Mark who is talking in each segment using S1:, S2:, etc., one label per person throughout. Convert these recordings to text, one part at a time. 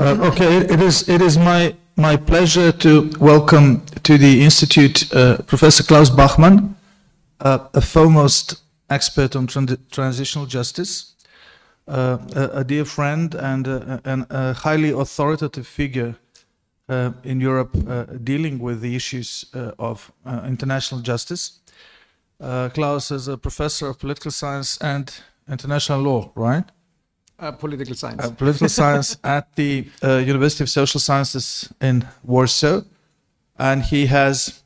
S1: Okay, it is my pleasure to welcome to the Institute Professor Klaus Bachmann, a foremost expert on transitional justice, a dear friend and a highly authoritative figure in Europe dealing with the issues of international justice. Klaus is a professor of political science and international law, right?
S2: Political science.
S1: Political science at the University of Social Sciences in Warsaw. And he has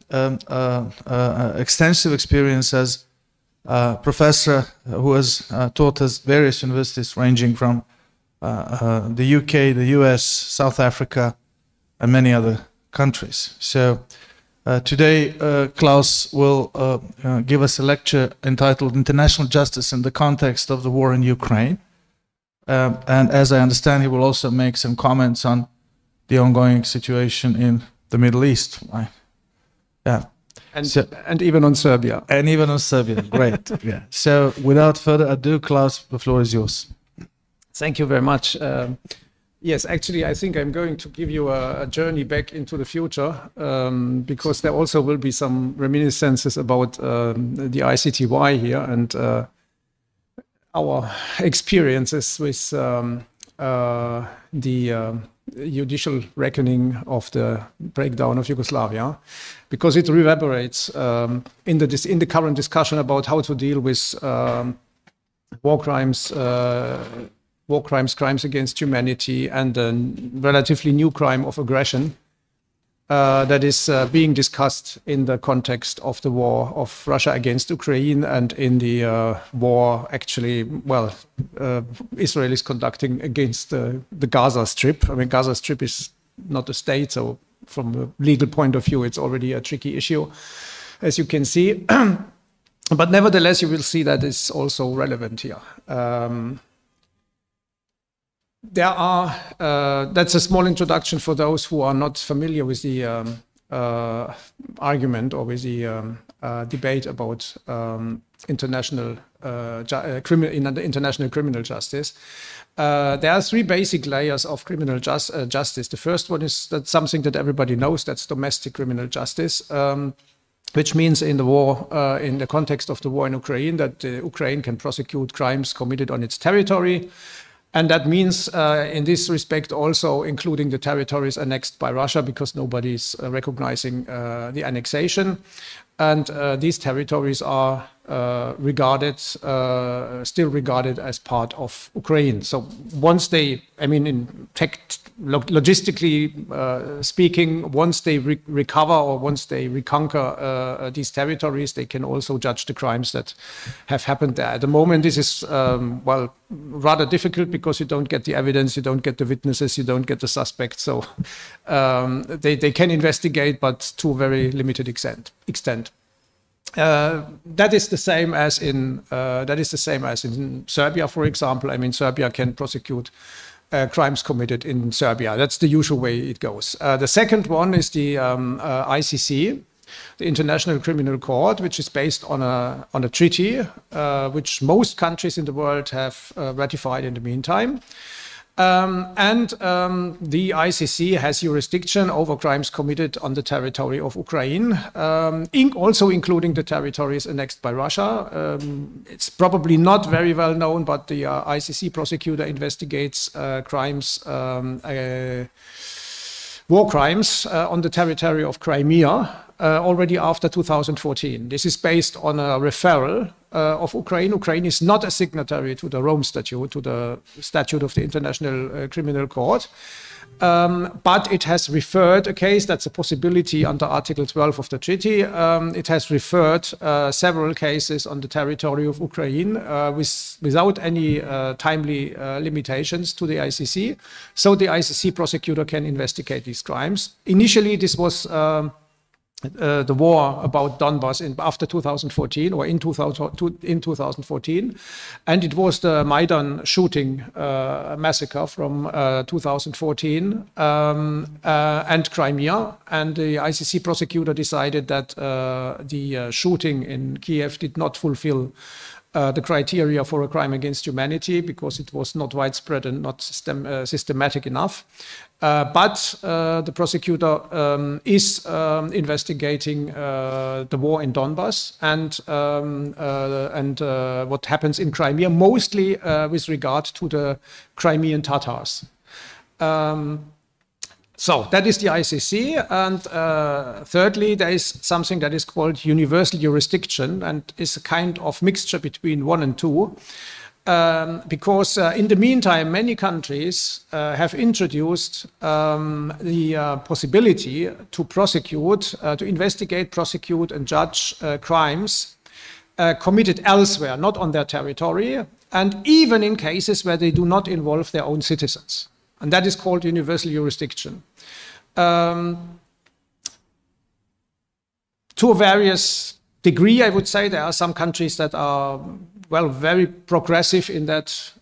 S1: extensive experience as a professor who has taught at various universities ranging from the UK, the US, South Africa, and many other countries. So today Klaus will give us a lecture entitled International Justice in the Context of the War in Ukraine. And as I understand, he will also make some comments on the ongoing situation in the Middle East, right? Yeah.
S2: And even on Serbia.
S1: And even on Serbia, great. Yeah. So without further ado, Klaus, the floor is yours.
S2: Thank you very much. Yes, actually, I think I'm going to give you a journey back into the future because there also will be some reminiscences about the ICTY here and our experiences with the judicial reckoning of the breakdown of Yugoslavia, because it reverberates in the current discussion about how to deal with war crimes, crimes against humanity, and a relatively new crime of aggression that is being discussed in the context of the war of Russia against Ukraine and in the war, actually, well, Israel is conducting against the Gaza Strip. I mean, Gaza Strip is not a state, so from a legal point of view, it's already a tricky issue, as you can see. But nevertheless, you will see that it's also relevant here. There are, that's a small introduction for those who are not familiar with the argument or with the debate about international criminal justice. There are three basic layers of criminal justice. The first one is that something that everybody knows, that's domestic criminal justice, which means in the war, in the context of the war in Ukraine, that Ukraine can prosecute crimes committed on its territory. And that means, in this respect, also including the territories annexed by Russia, because nobody's recognizing the annexation. And these territories are still regarded as part of Ukraine. So once they, I mean, logistically speaking, once they recover or once they reconquer these territories, they can also judge the crimes that have happened there. At the moment, this is, well, rather difficult because you don't get the evidence, you don't get the witnesses, you don't get the suspects. So they can investigate, but to a very limited extent. That is the same as in Serbia, for example. I mean, Serbia can prosecute crimes committed in Serbia. That's the usual way it goes. The second one is the ICC, the International Criminal Court, which is based on a treaty which most countries in the world have ratified in the meantime. The ICC has jurisdiction over crimes committed on the territory of Ukraine, also including the territories annexed by Russia. It's probably not very well known, but the ICC prosecutor investigates war crimes on the territory of Crimea already after 2014. This is based on a referral of Ukraine. Ukraine is not a signatory to the Rome Statute, to the Statute of the International Criminal Court, but it has referred a case, that's a possibility under Article 12 of the treaty. It has referred several cases on the territory of Ukraine without any timely limitations to the ICC. So the ICC prosecutor can investigate these crimes. Initially, this was the war about Donbass after 2014 or in 2014, and it was the Maidan shooting massacre from 2014 and Crimea, and the ICC prosecutor decided that the shooting in Kiev did not fulfill the criteria for a crime against humanity because it was not widespread and not systematic enough. But the prosecutor is investigating the war in Donbass and what happens in Crimea, mostly with regard to the Crimean Tatars. So that is the ICC. And thirdly, there is something that is called universal jurisdiction and is a kind of mixture between 1 and 2. Because in the meantime, many countries have introduced the possibility to prosecute, to investigate, prosecute, and judge crimes committed elsewhere, not on their territory, and even in cases where they do not involve their own citizens. And that is called universal jurisdiction. To a various degree, I would say, there are some countries that are, well, very progressive in that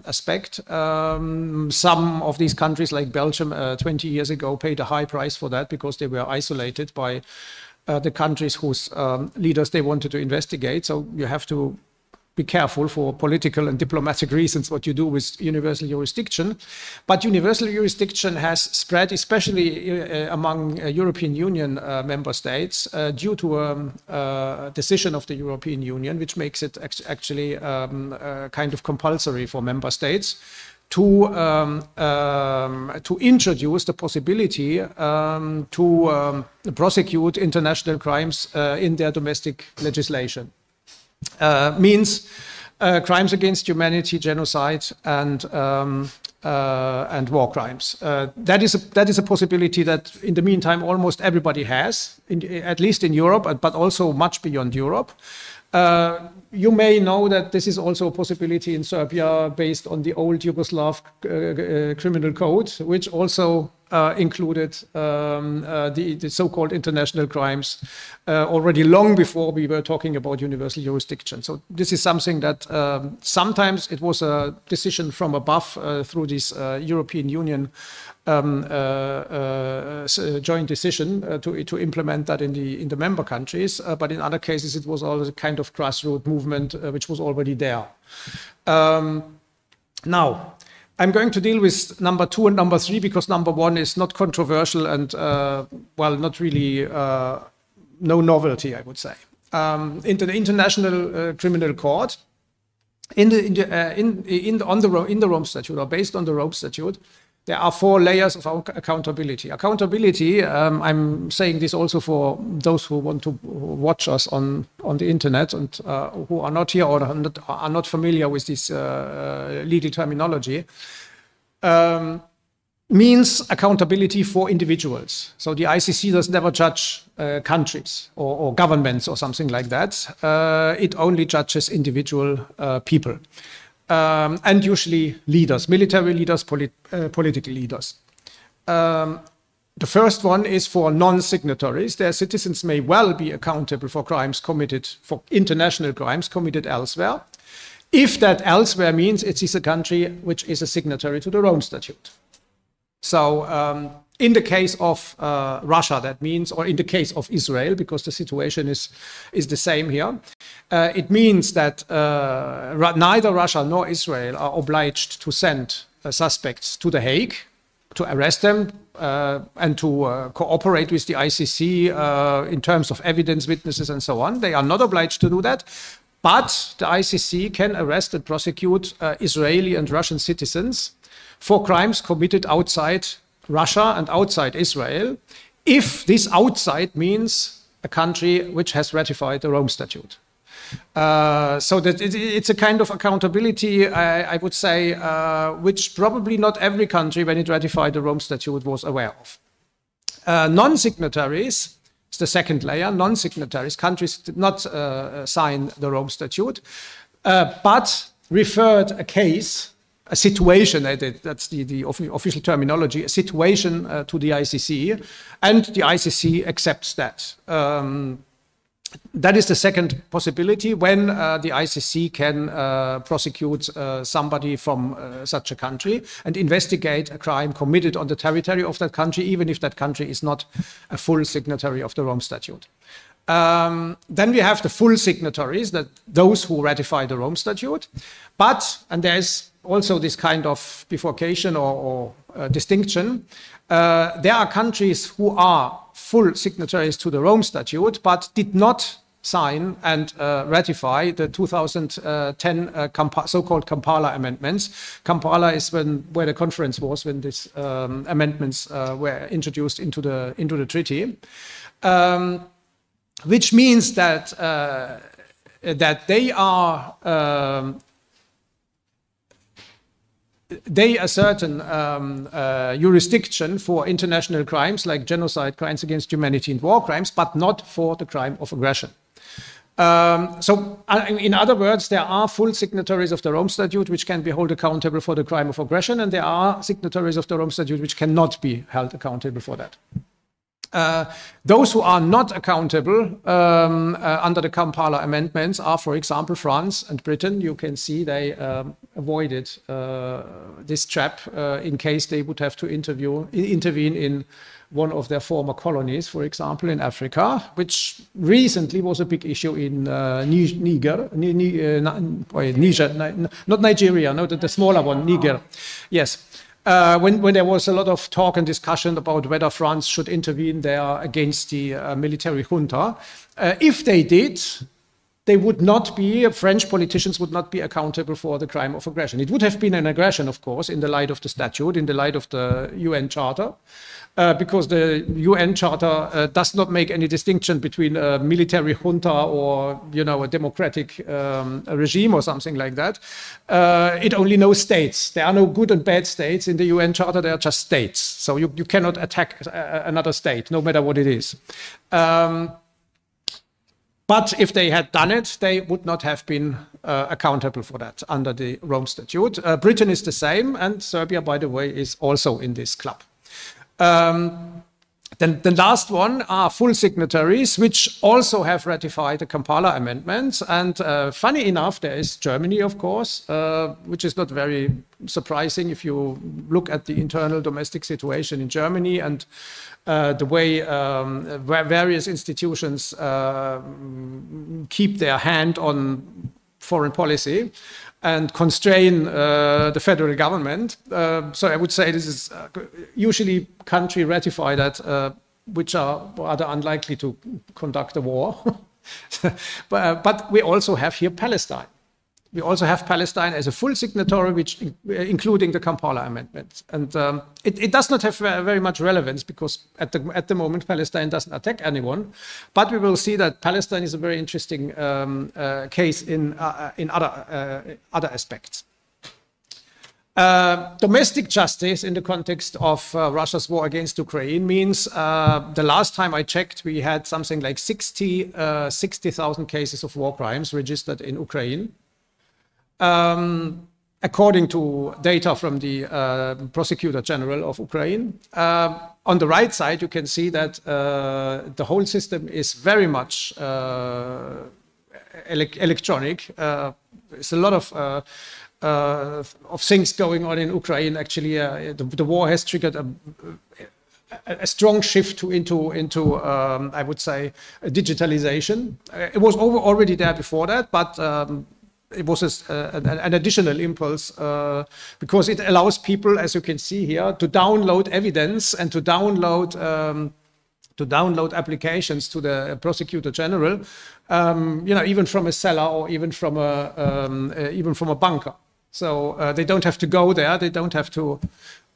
S2: aspect. Some of these countries, like Belgium, 20 years ago, paid a high price for that because they were isolated by the countries whose leaders they wanted to investigate. So you have to be careful for political and diplomatic reasons what you do with universal jurisdiction. But universal jurisdiction has spread, especially among European Union member states, due to a decision of the European Union, which makes it actually kind of compulsory for member states to introduce the possibility to prosecute international crimes in their domestic legislation. Means crimes against humanity, genocide, and war crimes. That is a possibility that, in the meantime, almost everybody has, at least in Europe, but also much beyond Europe. You may know that this is also a possibility in Serbia based on the old Yugoslav criminal code, which also included the so-called international crimes already long before we were talking about universal jurisdiction. So this is something that sometimes it was a decision from above through this European Union joint decision to implement that in the member countries, but in other cases it was always a kind of grassroots movement which was already there. Now, I'm going to deal with number 2 and number 3 because number 1 is not controversial and well, not really no novelty, I would say. In the International Criminal Court, in the Rome Statute, or based on the Rome Statute, there are 4 layers of accountability. Accountability, I'm saying this also for those who want to watch us on the internet and who are not here or are not familiar with this legal terminology, means accountability for individuals. So the ICC does never judge countries or governments or something like that. It only judges individual people. And usually leaders, military leaders, political leaders. The first one is for non-signatories. Their citizens may well be accountable for crimes committed, for international crimes committed elsewhere, if that elsewhere means it is a country which is a signatory to the Rome Statute. So in the case of Russia, that means, or in the case of Israel, because the situation is the same here, it means that neither Russia nor Israel are obliged to send suspects to The Hague to arrest them and to cooperate with the ICC in terms of evidence, witnesses, and so on. They are not obliged to do that. But the ICC can arrest and prosecute Israeli and Russian citizens for crimes committed outside Russia and outside Israel, if this outside means a country which has ratified the Rome Statute. So that it's a kind of accountability, I would say, which probably not every country, when it ratified the Rome Statute, was aware of. Non-signatories, it's the second layer, non-signatories, countries did not sign the Rome Statute, but referred a case, a situation, that's the official terminology, a situation to the ICC, and the ICC accepts that. That is the second possibility when the ICC can prosecute somebody from such a country and investigate a crime committed on the territory of that country, even if that country is not a full signatory of the Rome Statute. Then we have the full signatories, that those who ratify the Rome Statute. But, and there is also this kind of bifurcation or distinction, there are countries who are full signatories to the Rome Statute, but did not sign and ratify the 2010 so-called Kampala amendments. Kampala is where the conference was when these amendments were introduced into the treaty, which means that that they assert certain jurisdiction for international crimes like genocide, crimes against humanity, and war crimes, but not for the crime of aggression. So, in other words, there are full signatories of the Rome Statute which can be held accountable for the crime of aggression, and there are signatories of the Rome Statute which cannot be held accountable for that. Those who are not accountable under the Kampala amendments are, for example, France and Britain. You can see they avoided this trap in case they would have to intervene in one of their former colonies, for example, in Africa, which recently was a big issue in Niger, not Nigeria, no, the smaller one, Niger. Yes. When there was a lot of talk and discussion about whether France should intervene there against the military junta. If they did, they would not be, French politicians would not be accountable for the crime of aggression. It would have been an aggression, of course, in the light of the statute, in the light of the UN Charter, because the UN Charter does not make any distinction between a military junta or, you know, a democratic regime or something like that. It only knows states. There are no good and bad states in the UN Charter. They are just states. So you cannot attack another state, no matter what it is. But if they had done it, they would not have been accountable for that under the Rome Statute. Britain is the same, and Serbia, by the way, is also in this club. Then the last one are full signatories, which also have ratified the Kampala amendments. And funny enough, there is Germany, of course, which is not very surprising if you look at the internal domestic situation in Germany and the way various institutions keep their hand on foreign policy and constrain the federal government. So I would say this is usually country ratified that which are rather unlikely to conduct a war. But we also have here Palestine. We also have Palestine as a full signatory, which including the Kampala amendments. And it does not have very much relevance because at the moment Palestine doesn't attack anyone. But we will see that Palestine is a very interesting case in other aspects. Domestic justice in the context of Russia's war against Ukraine means the last time I checked, we had something like 60,000 cases of war crimes registered in Ukraine. According to data from the Prosecutor General of Ukraine. On the right side, you can see that the whole system is very much electronic. There's a lot of things going on in Ukraine. Actually, the war has triggered a strong shift into I would say, digitalization. It was already there before that, but it was an additional impulse because it allows people, as you can see here, to download evidence and to download applications to the Prosecutor General, you know, even from a cellar or even from a bunker. So they don't have to go there. They don't have to,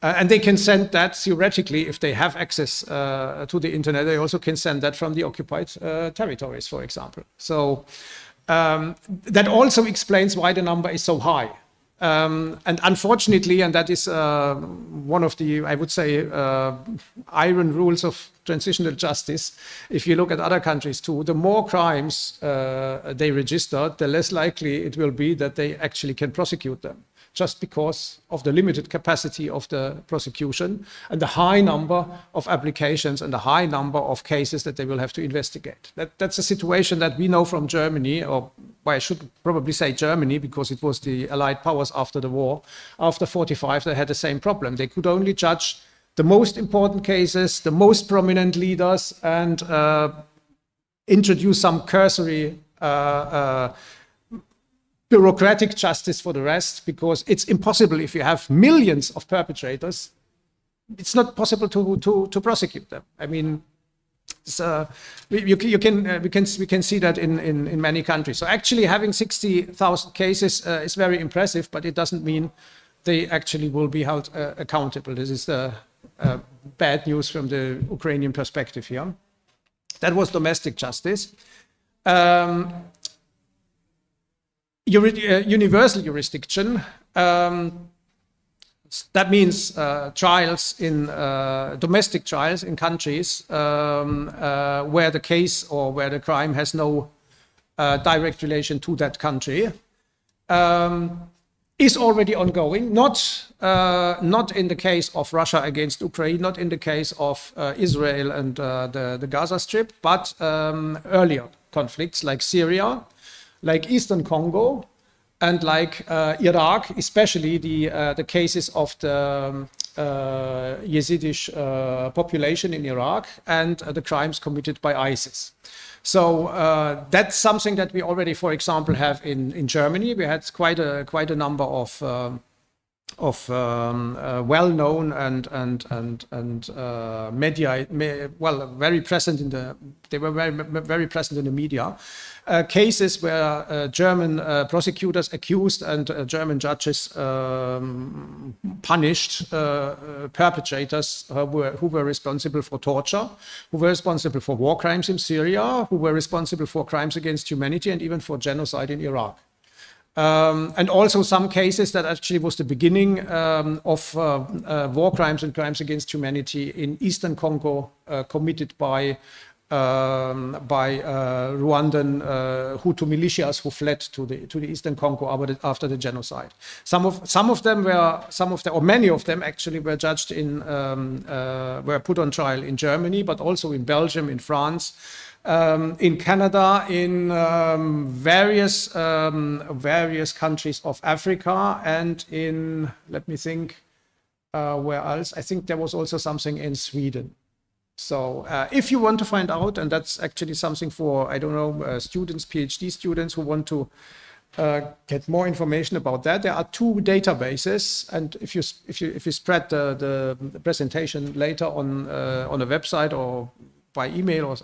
S2: and they can send that theoretically if they have access to the internet. They also can send that from the occupied territories, for example. So. That also explains why the number is so high. And unfortunately, and that is one of the, I would say, iron rules of transitional justice, if you look at other countries too, the more crimes they register, the less likely it will be that they actually can prosecute them, just because of the limited capacity of the prosecution and the high number of applications and the high number of cases that they will have to investigate. That's a situation that we know from Germany, or well, I should probably say Germany, because it was the Allied powers after the war. After 45, they had the same problem. They could only judge the most important cases, the most prominent leaders, and introduce some cursory bureaucratic justice for the rest, because it's impossible if you have millions of perpetrators. It's not possible to prosecute them. I mean, we can see that in many countries. So actually having 60,000 cases is very impressive, but it doesn't mean they actually will be held accountable. This is the bad news from the Ukrainian perspective here. That was domestic justice. Universal jurisdiction. That means trials in domestic trials in countries where the case or where the crime has no direct relation to that country, is already ongoing. Not in the case of Russia against Ukraine, not in the case of Israel and the Gaza Strip, but earlier conflicts like Syria, like Eastern Congo, and like Iraq, especially the cases of the Yazidi population in Iraq and the crimes committed by ISIS. So that's something that we already, for example, have in Germany. We had quite a number of well-known and media, well, very present in the. They were very present in the media. Cases where German prosecutors accused and German judges punished perpetrators who were responsible for torture, who were responsible for war crimes in Syria, who were responsible for crimes against humanity and even for genocide in Iraq. And also some cases that actually was the beginning of war crimes and crimes against humanity in Eastern Congo committed by Rwandan Hutu militias who fled to the Eastern Congo after the genocide. Some of them, or many of them actually were judged were put on trial in Germany, but also in Belgium, in France, in Canada, in various countries of Africa, and in, let me think, where else? I think there was also something in Sweden. So if you want to find out, and that's actually something for, I don't know, students, PhD students who want to get more information about that, there are two databases, and if you spread the presentation later on a website or by email or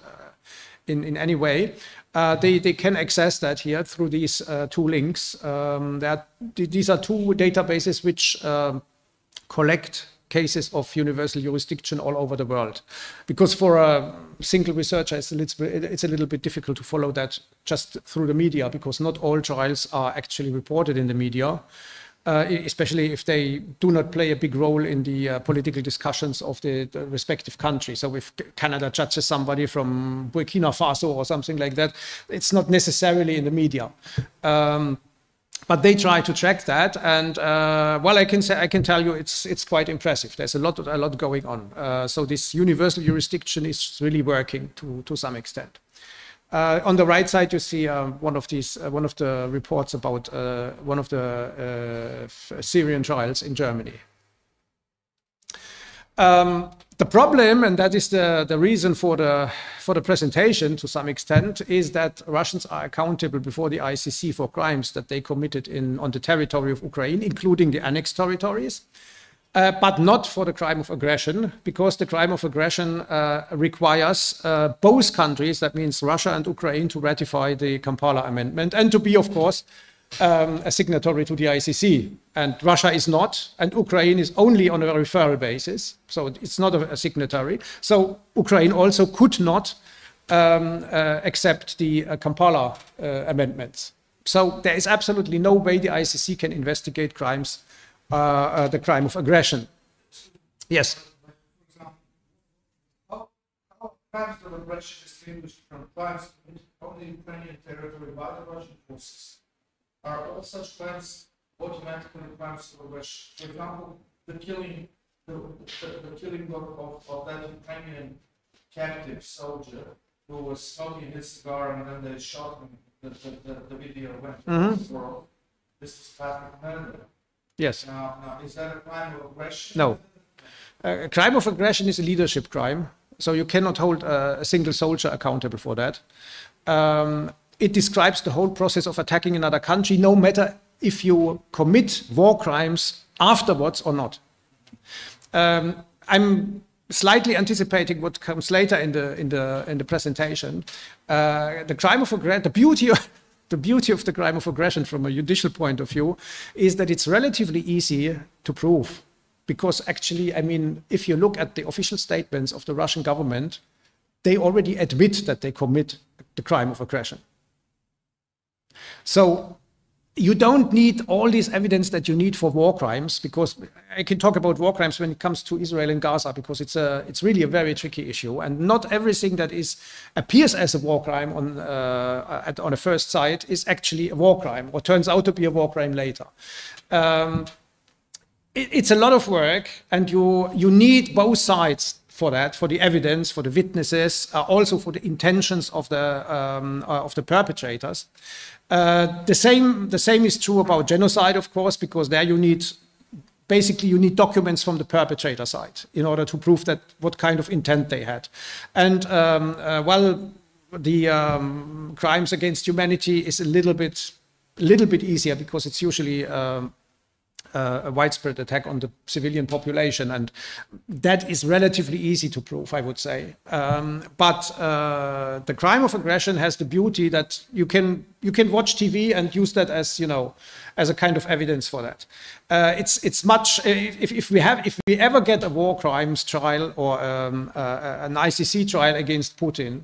S2: in any way, they can access that here through these two links. These are two databases which collect cases of universal jurisdiction all over the world. Because for a single researcher, it's a little bit difficult to follow that just through the media, because not all trials are actually reported in the media, especially if they do not play a big role in the political discussions of the respective country. So if Canada judges somebody from Burkina Faso or something like that, it's not necessarily in the media. But they try to track that, and well, I can tell you it's quite impressive. There's a lot going on. So this universal jurisdiction is really working to some extent. On the right side, you see one of the reports about one of the Syrian trials in Germany. The problem, and that is the reason for the presentation to some extent, is that Russians are accountable before the ICC for crimes that they committed on the territory of Ukraine, including the annexed territories, but not for the crime of aggression, because the crime of aggression requires both countries, that means Russia and Ukraine, to ratify the Kampala Amendment and to be, of course, a signatory to the ICC. And Russia is not, and Ukraine is only on a referral basis, so it's not a signatory. So Ukraine also could not accept the Kampala amendments. So there is absolutely no way the ICC can investigate crimes, the crime of aggression. Yes?
S1: How crimes of aggression distinguished from crimes committed on the Ukrainian territory by the Russian forces? Are all such crimes automatically crimes of aggression? For example, the killing of that Ukrainian captive soldier who was smoking his cigar and then they shot him. The video went to the world. This is Patrick Mender.
S2: Yes.
S1: Now, is that a crime of aggression?
S2: No. A crime of aggression is a leadership crime. So you cannot hold a single soldier accountable for that. It describes the whole process of attacking another country, no matter if you commit war crimes afterwards or not. I'm slightly anticipating what comes later in the presentation. The crime of aggression, the beauty of the crime of aggression from a judicial point of view is that it's relatively easy to prove. Because actually, I mean, if you look at the official statements of the Russian government, they already admit that they commit the crime of aggression. So you don't need all this evidence that you need for war crimes, because I can talk about war crimes when it comes to Israel and Gaza, because it's really a very tricky issue, and not everything that appears as a war crime on a first sight is actually a war crime or turns out to be a war crime later. It's a lot of work, and you need both sides for that, for the evidence, for the witnesses, also for the intentions of the perpetrators. The same is true about genocide, of course, because there you need documents from the perpetrator side in order to prove that what kind of intent they had. And well, the crimes against humanity is a little bit easier, because it's usually a widespread attack on the civilian population, and that is relatively easy to prove, I would say. But the crime of aggression has the beauty that you can watch TV and use that as, you know, as a kind of evidence for that. It's much, if we ever get a war crimes trial or an ICC trial against Putin,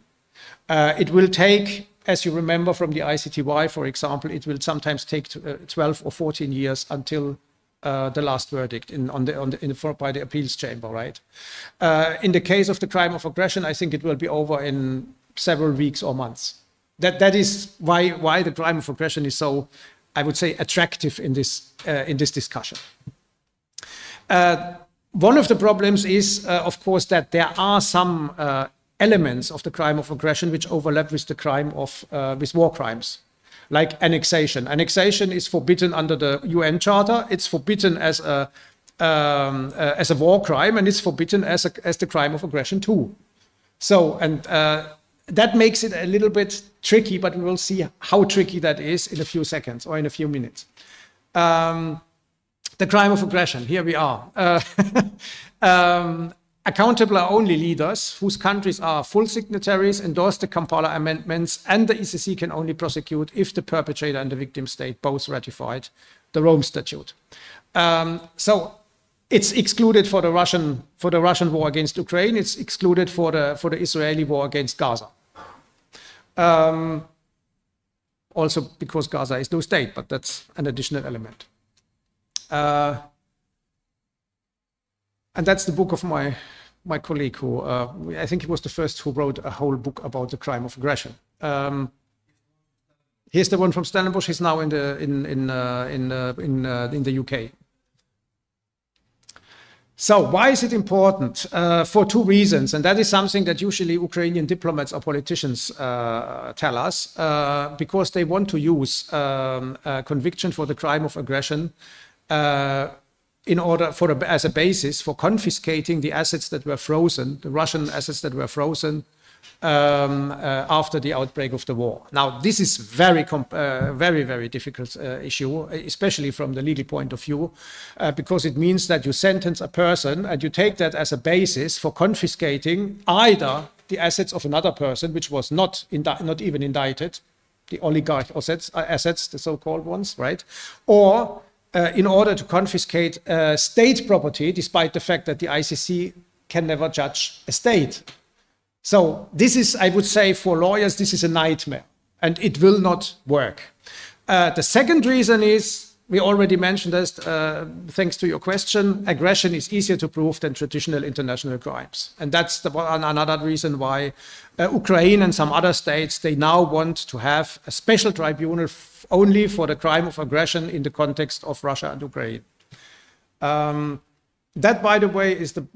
S2: it will take, as you remember from the ICTY, for example, it will sometimes take 12 or 14 years until the last verdict by the appeals chamber, right? In the case of the crime of aggression, I think it will be over in several weeks or months. That is why the crime of aggression is so, I would say, attractive in this discussion. One of the problems is, of course, that there are some elements of the crime of aggression which overlap with the crime of with war crimes. Like annexation. Annexation is forbidden under the UN Charter. It's forbidden as a war crime, and it's forbidden as the crime of aggression too. So, and that makes it a little bit tricky, but we will see how tricky that is in a few seconds or in a few minutes. The crime of aggression. Here we are. Accountable are only leaders whose countries are full signatories, endorse the Kampala amendments, and the ECC can only prosecute if the perpetrator and the victim state both ratified the Rome Statute. So it's excluded for the Russian war against Ukraine. It's excluded for the Israeli war against Gaza. Also because Gaza is no state, but that's an additional element. And that's the book of my colleague, who I think he was the first who wrote a whole book about the crime of aggression. Here's the one from Stellenbosch. He's now in the UK. So why is it important? For two reasons, and that is something that usually Ukrainian diplomats or politicians tell us, because they want to use conviction for the crime of aggression in order as a basis for confiscating the assets that were frozen, the Russian assets that were frozen after the outbreak of the war. Now, this is very, very difficult issue, especially from the legal point of view, because it means that you sentence a person and you take that as a basis for confiscating either the assets of another person, which was not even indicted, the oligarch assets, the so-called ones, right? Or in order to confiscate state property, despite the fact that the ICC can never judge a state. So this is, I would say, for lawyers, this is a nightmare, and it will not work. The second reason is, we already mentioned this, thanks to your question, aggression is easier to prove than traditional international crimes. And that's another reason why Ukraine and some other states, they now want to have a special tribunal only for the crime of aggression in the context of Russia and Ukraine. That, by the way, is the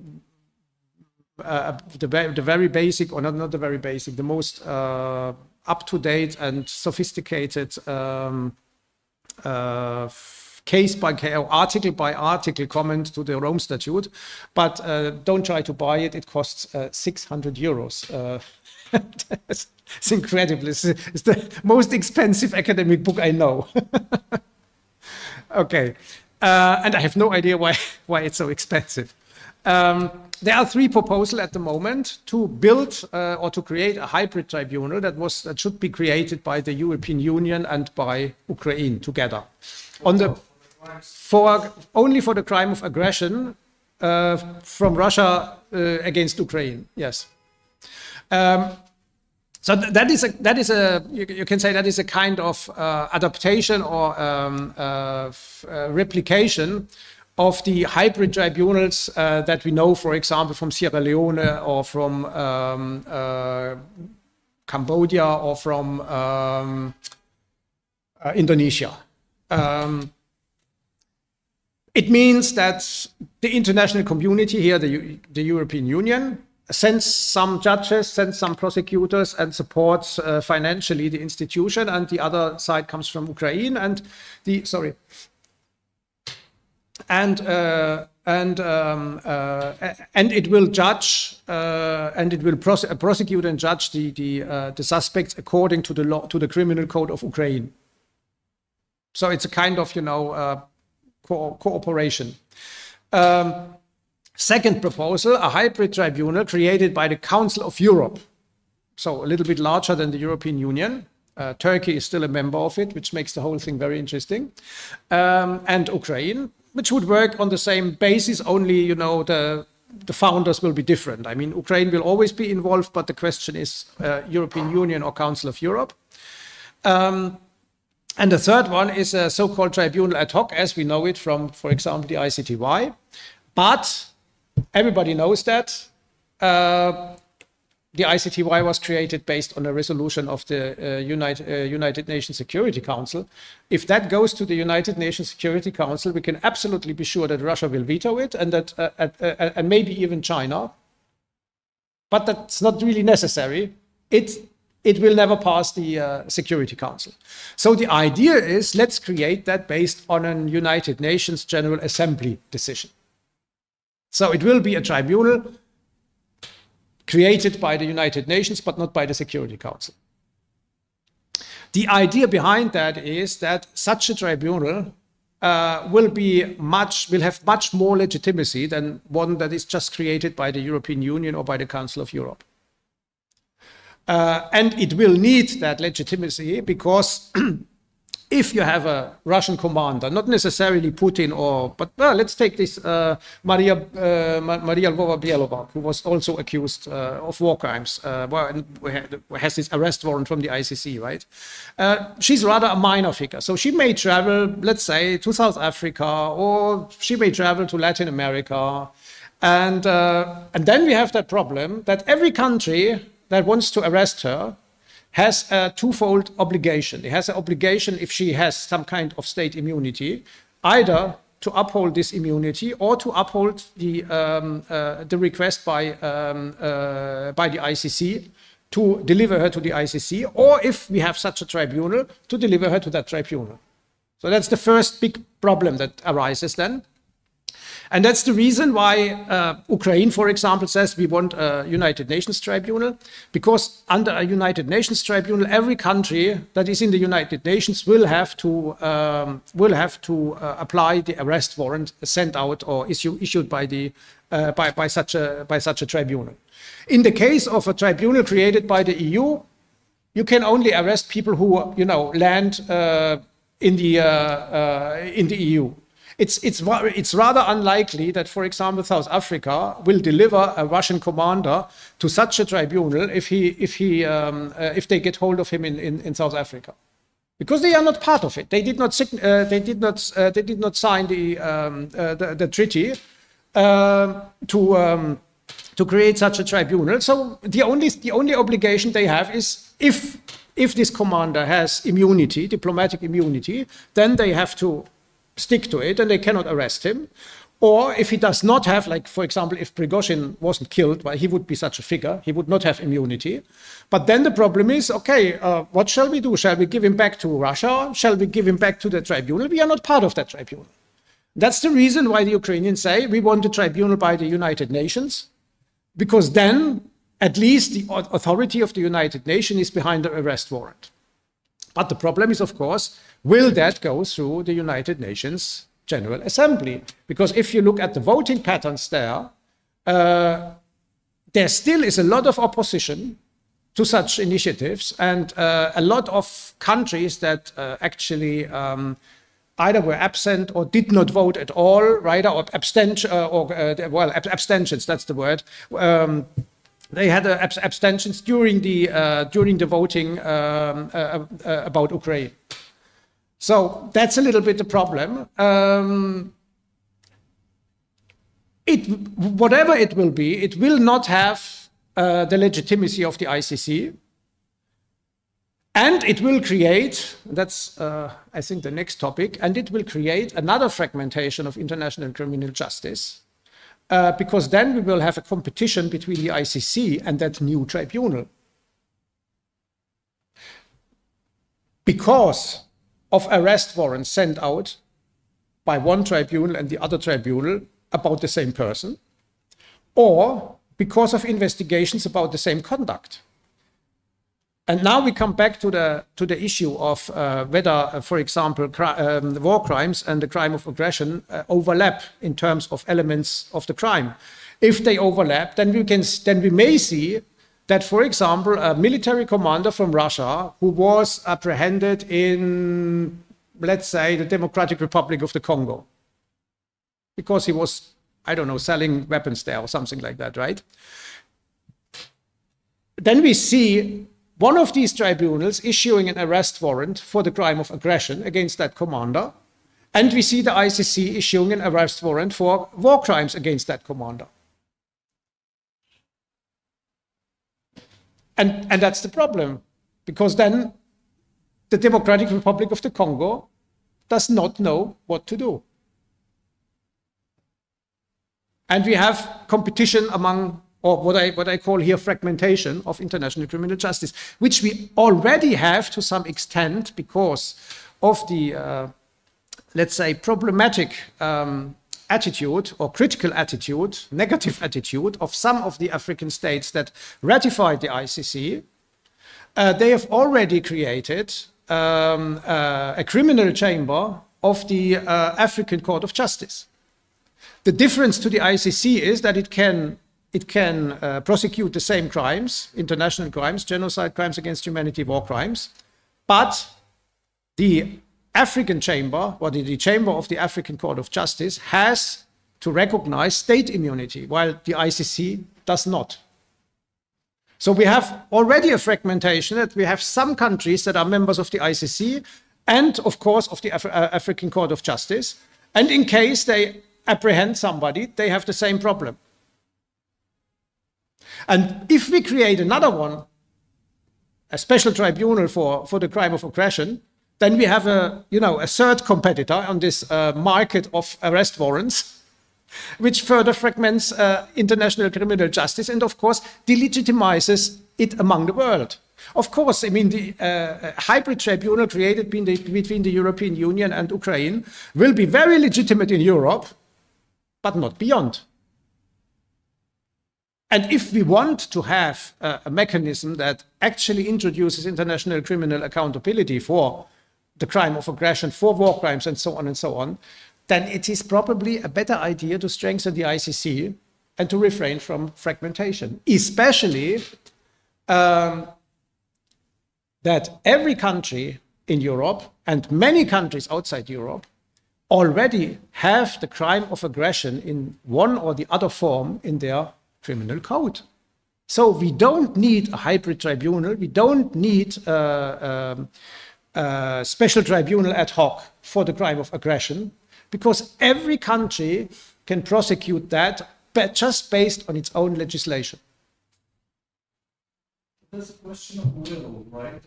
S2: very basic, or not the very basic, the most up-to-date and sophisticated case by case or article by article comment to the Rome Statute, but don't try to buy it. It costs 600 euros. It's incredible. It's the most expensive academic book I know. Okay, and I have no idea why it's so expensive. There are three proposals at the moment to build or to create a hybrid tribunal that should be created by the European Union and by Ukraine together. Only for the crime of aggression from Russia against Ukraine. Yes. So you can say that is a kind of adaptation or replication of the hybrid tribunals that we know, for example, from Sierra Leone or from Cambodia or from Indonesia. It means that the international community here, the European Union, sends some judges, sends some prosecutors, and supports financially the institution, and the other side comes from Ukraine, and it will judge and it will prosecute and judge the suspects according to the law, to the criminal code of Ukraine. So it's a kind of, you know, cooperation. Second proposal, a hybrid tribunal created by the Council of Europe. So a little bit larger than the European Union. Turkey is still a member of it, which makes the whole thing very interesting. And Ukraine, which would work on the same basis, only, you know, the founders will be different. I mean, Ukraine will always be involved, but the question is European Union or Council of Europe. And the third one is a so-called tribunal ad hoc, as we know it from, for example, the ICTY. But everybody knows that the ICTY was created based on a resolution of the United Nations Security Council. If that goes to the United Nations Security Council, we can absolutely be sure that Russia will veto it, and that and maybe even China. But that's not really necessary. It will never pass the Security Council. So the idea is, let's create that based on a United Nations General Assembly decision. So it will be a tribunal created by the United Nations, but not by the Security Council. The idea behind that is that such a tribunal will have much more legitimacy than one that is just created by the European Union or by the Council of Europe. And it will need that legitimacy because if you have a Russian commander, not necessarily Putin but let's take this Maria Lvova-Belova, who was also accused of war crimes, who has this arrest warrant from the ICC, right? She's rather a minor figure. So she may travel, let's say, to South Africa, or she may travel to Latin America. And then we have that problem that every country that wants to arrest her has a twofold obligation. It has an obligation, if she has some kind of state immunity, either to uphold this immunity or to uphold the request by the ICC to deliver her to the ICC, or if we have such a tribunal, to deliver her to that tribunal. So that's the first big problem that arises then. And that's the reason why Ukraine, for example, says we want a United Nations tribunal, because under a United Nations tribunal, every country that is in the United Nations will have to apply the arrest warrant sent out or issued by such a tribunal. In the case of a tribunal created by the EU, you can only arrest people who, you know, land in the EU. It's rather unlikely that, for example, South Africa will deliver a Russian commander to such a tribunal if they get hold of him in South Africa, because they are not part of it. They did not sign the treaty to create such a tribunal. So the only obligation they have is if this commander has immunity, diplomatic immunity, then they have to stick to it and they cannot arrest him. Or if he does not have, like, for example, if Prigozhin wasn't killed, well, he would be such a figure, he would not have immunity. But then the problem is, okay, what shall we do? Shall we give him back to Russia? Shall we give him back to the tribunal? We are not part of that tribunal. That's the reason why the Ukrainians say we want a tribunal by the United Nations, because then at least the authority of the United Nations is behind the arrest warrant. But the problem is, of course, will that go through the United Nations General Assembly? Because if you look at the voting patterns there, there still is a lot of opposition to such initiatives, and a lot of countries that actually either were absent or did not vote at all, right? Or abstentions, that's the word. They had abstentions during the voting about Ukraine. So that's a little bit the problem. Whatever it will be, it will not have the legitimacy of the ICC. And it will create, that's I think the next topic, and it will create another fragmentation of international criminal justice, because then we will have a competition between the ICC and that new tribunal. Because of arrest warrants sent out by one tribunal and the other tribunal about the same person, or because of investigations about the same conduct. And now we come back to the issue of whether, for example, war crimes and the crime of aggression overlap in terms of elements of the crime. If they overlap, then we may see that, for example, a military commander from Russia who was apprehended in, let's say, the Democratic Republic of the Congo, because he was, I don't know, selling weapons there or something like that, right? Then we see one of these tribunals issuing an arrest warrant for the crime of aggression against that commander, and we see the ICC issuing an arrest warrant for war crimes against that commander. And that's the problem, because then the Democratic Republic of the Congo does not know what to do. And we have competition among, or what I call here fragmentation of international criminal justice, which we already have to some extent because of the, let's say, problematic attitude or critical attitude, negative attitude of some of the African states that ratified the ICC. They have already created a criminal chamber of the African Court of Justice. The difference to the ICC is that it can prosecute the same crimes, international crimes, genocide, crimes against humanity, war crimes, but the African chamber, or the chamber of the African Court of Justice, has to recognize state immunity, while the ICC does not. So we have already a fragmentation, that we have some countries that are members of the ICC and, of course, of the African Court of Justice, and in case they apprehend somebody, they have the same problem. And if we create another one, a special tribunal for the crime of aggression, then we have a third competitor on this market of arrest warrants, which further fragments international criminal justice and, of course, delegitimizes it among the world. Of course, I mean, the hybrid tribunal created between the European Union and Ukraine will be very legitimate in Europe, but not beyond. And if we want to have a mechanism that actually introduces international criminal accountability for the crime of aggression, for war crimes, and so on, then it is probably a better idea to strengthen the ICC and to refrain from fragmentation, especially that every country in Europe and many countries outside Europe already have the crime of aggression in one or the other form in their criminal code. So we don't need a hybrid tribunal, we don't need a special tribunal ad hoc for the crime of aggression, because every country can prosecute that just based on its own legislation.
S1: There's a question of will, right?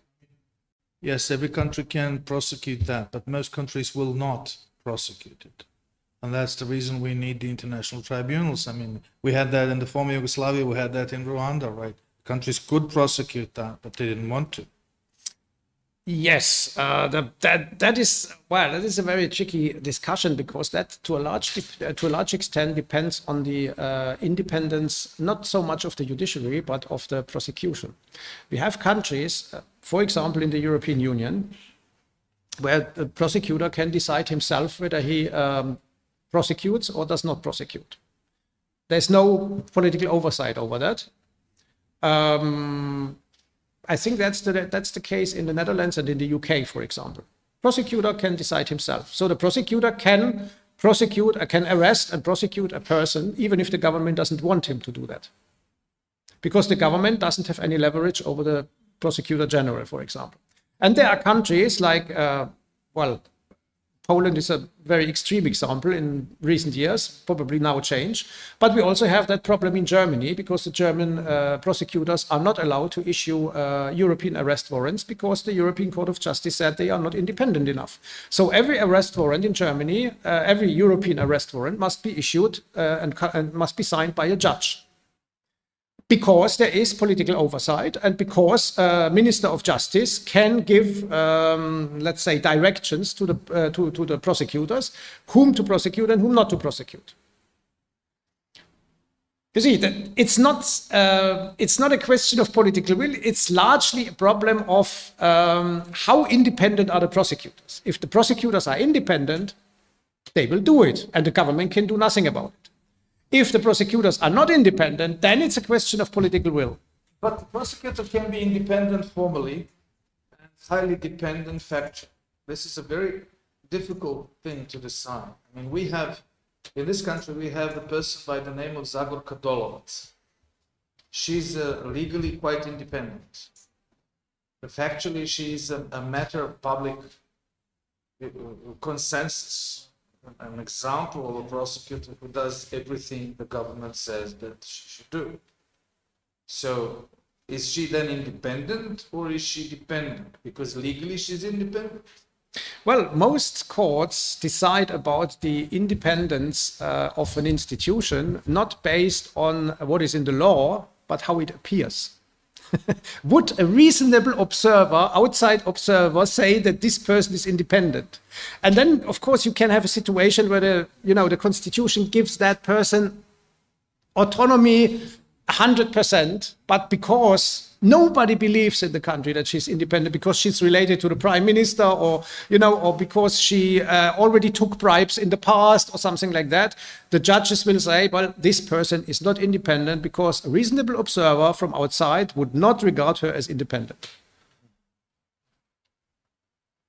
S1: Yes, every country can prosecute that, but most countries will not prosecute it. And that's the reason we need the international tribunals. I mean, we had that in the former Yugoslavia, we had that in Rwanda, right? Countries could prosecute that, but they didn't want to.
S2: Yes, that is a very tricky discussion, because that to a large extent depends on the independence, not so much of the judiciary, but of the prosecution. We have countries, for example, in the European Union, where the prosecutor can decide himself whether he prosecutes or does not prosecute. There's no political oversight over that. I think that's the case in the Netherlands and in the UK, for example. Prosecutor can decide himself. So the prosecutor can can arrest and prosecute a person, even if the government doesn't want him to do that. Because the government doesn't have any leverage over the prosecutor general, for example. And there are countries like, Poland is a very extreme example in recent years, probably now change. But we also have that problem in Germany, because the German prosecutors are not allowed to issue European arrest warrants, because the European Court of Justice said they are not independent enough. So every arrest warrant in Germany, every European arrest warrant must be issued and must be signed by a judge. Because there is political oversight, and because Minister of Justice can give, let's say, directions to the prosecutors, whom to prosecute and whom not to prosecute. You see, it's not a question of political will. It's largely a problem of how independent are the prosecutors. If the prosecutors are independent, they will do it, and the government can do nothing about it. If the prosecutors are not independent, then it's a question of political will.
S1: But the prosecutor can be independent formally and highly dependent factually. This is a very difficult thing to decide. I mean, we have, in this country, we have a person by the name of Zagorka Dolovac. She's legally quite independent. But factually, she's a matter of public consensus. An example of a prosecutor who does everything the government says that she should do. So is she then independent, or is she dependent? Because legally she's independent.
S2: Well, most courts decide about the independence of an institution not based on what is in the law, but how it appears. Would a reasonable observer, outside observer, say that this person is independent? And then, of course, you can have a situation where the Constitution gives that person autonomy 100%, but because nobody believes in the country that she's independent, because she's related to the prime minister, or because she already took bribes in the past, or something like that, the judges will say, well, this person is not independent, because a reasonable observer from outside would not regard her as independent.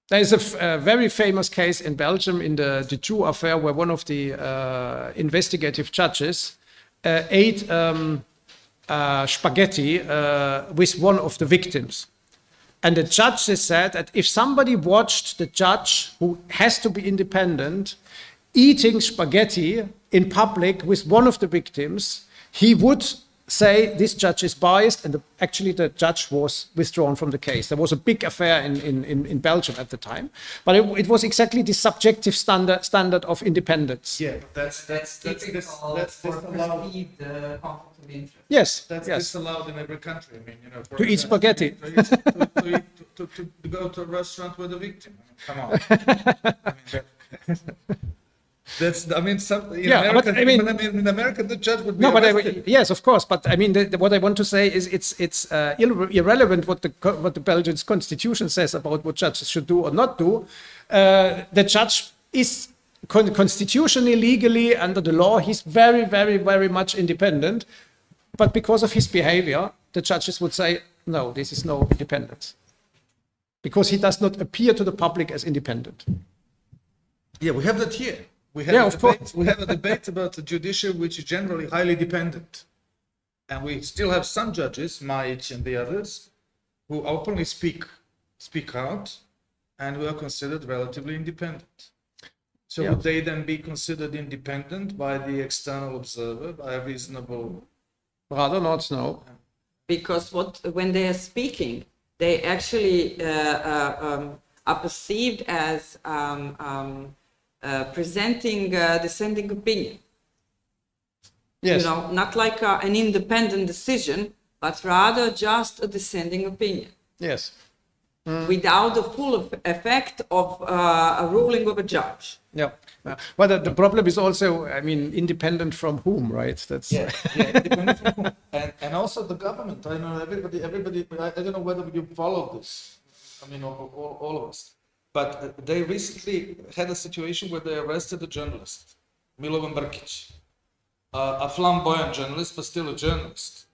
S2: There is a very famous case in Belgium in the Jew affair, where one of the investigative judges ate spaghetti with one of the victims. And the judges said that if somebody watched the judge, who has to be independent, eating spaghetti in public with one of the victims, he would say this judge is biased, and actually the judge was withdrawn from the case. There was a big affair in Belgium at the time, but it was exactly the subjective standard of independence.
S1: Yeah, that's
S3: allowed. Conflict of interest.
S2: Yes,
S1: that's
S2: yes.
S1: disallowed in every country. I mean,
S2: To eat spaghetti.
S1: To go to a restaurant with a victim. Come on. In America, the judge would be arrested.
S2: Yes, of course. But I mean, what I want to say is it's irrelevant what the Belgian constitution says about what judges should do or not do. The judge is constitutionally, legally, under the law, he's very, very, very much independent. But because of his behavior, the judges would say, no, this is no independence. Because he does not appear to the public as independent.
S1: Yeah, we have that here. We have a debate about the judiciary, which is generally highly dependent. And we still have some judges, Majic and the others, who openly speak out and who are considered relatively independent. So would they then be considered independent by the external observer, by a reasonable...
S2: Rather not, no.
S3: Because when they are speaking, they actually are perceived as presenting dissenting opinion.
S2: Yes.
S3: You know, not like an independent decision, but rather just a dissenting opinion.
S2: Yes.
S3: Without the full effect of a ruling of a judge.
S2: Yeah. But the problem is also, I mean, independent from whom, right? That's
S1: yeah, independent from whom. And also the government. I know everybody. I don't know whether you follow this. I mean, all of us. But they recently had a situation where they arrested a journalist, Milovan Brkic, a flamboyant journalist, but still a journalist.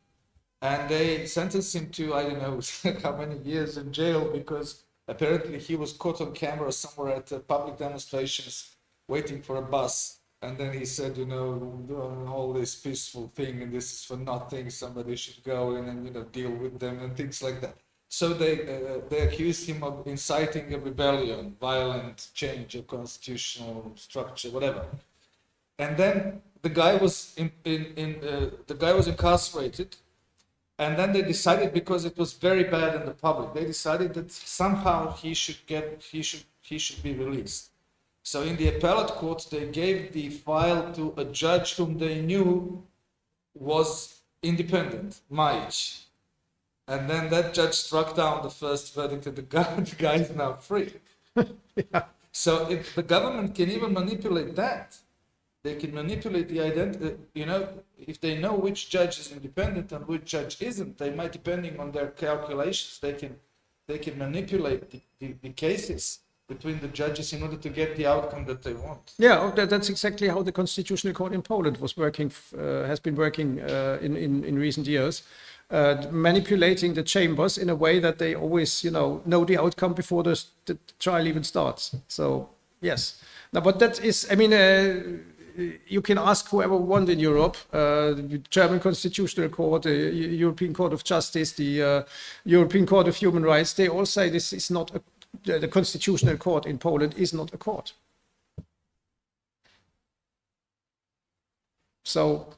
S1: And they sentenced him to, I don't know how many years in jail, because apparently he was caught on camera somewhere at public demonstrations waiting for a bus. And then he said, you know, doing all this peaceful thing and this is for nothing, somebody should go in and, you know, deal with them and things like that. So they accused him of inciting a rebellion, violent change of constitutional structure, whatever. And then the guy was incarcerated. And then they decided, because it was very bad in the public, they decided that somehow he should be released. So in the appellate court, they gave the file to a judge whom they knew was independent, Majic. And then that judge struck down the first verdict, and the guy is now free.
S2: yeah.
S1: So the government can even manipulate that. They can manipulate the identity, you know, if they know which judge is independent and which judge isn't, they might, depending on their calculations, they can manipulate the cases between the judges in order to get the outcome that they want.
S2: Yeah, that's exactly how the Constitutional Court in Poland was working, has been working in recent years, manipulating the chambers in a way that they always, you know the outcome before the trial even starts. So yes, now, but that is, I mean. You can ask whoever won in Europe, the German Constitutional Court, the European Court of Justice, the European Court of Human Rights. They all say this is not the Constitutional Court in Poland is not a court. So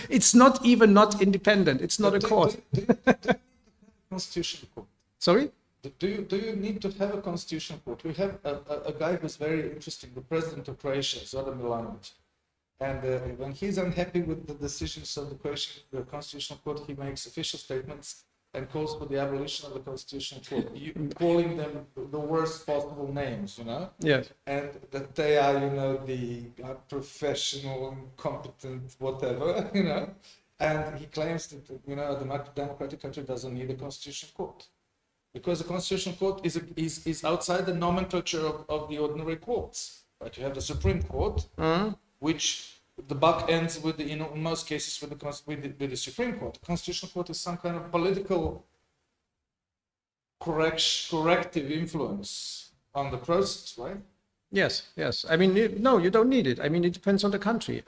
S2: it's not even not independent. It's not a court.
S1: Constitutional Court.
S2: Sorry?
S1: Do you need to have a constitutional court? We have a guy who's very interesting, the president of Croatia, Zoran Milanovic. And when he's unhappy with the decisions of the constitutional court, he makes official statements and calls for the abolition of the constitutional court, calling them the worst possible names, you know?
S2: Yes.
S1: And that they are, you know, the professional, incompetent, whatever, you know? And he claims that, you know, a democratic country doesn't need a constitutional court. Because the Constitutional Court is outside the nomenclature of the ordinary courts. Right? You have the Supreme Court, which the buck ends with, in most cases, with the Supreme Court. The Constitutional Court is some kind of political corrective influence on the process, right?
S2: Yes, yes. I mean, no, you don't need it. I mean, it depends on the country.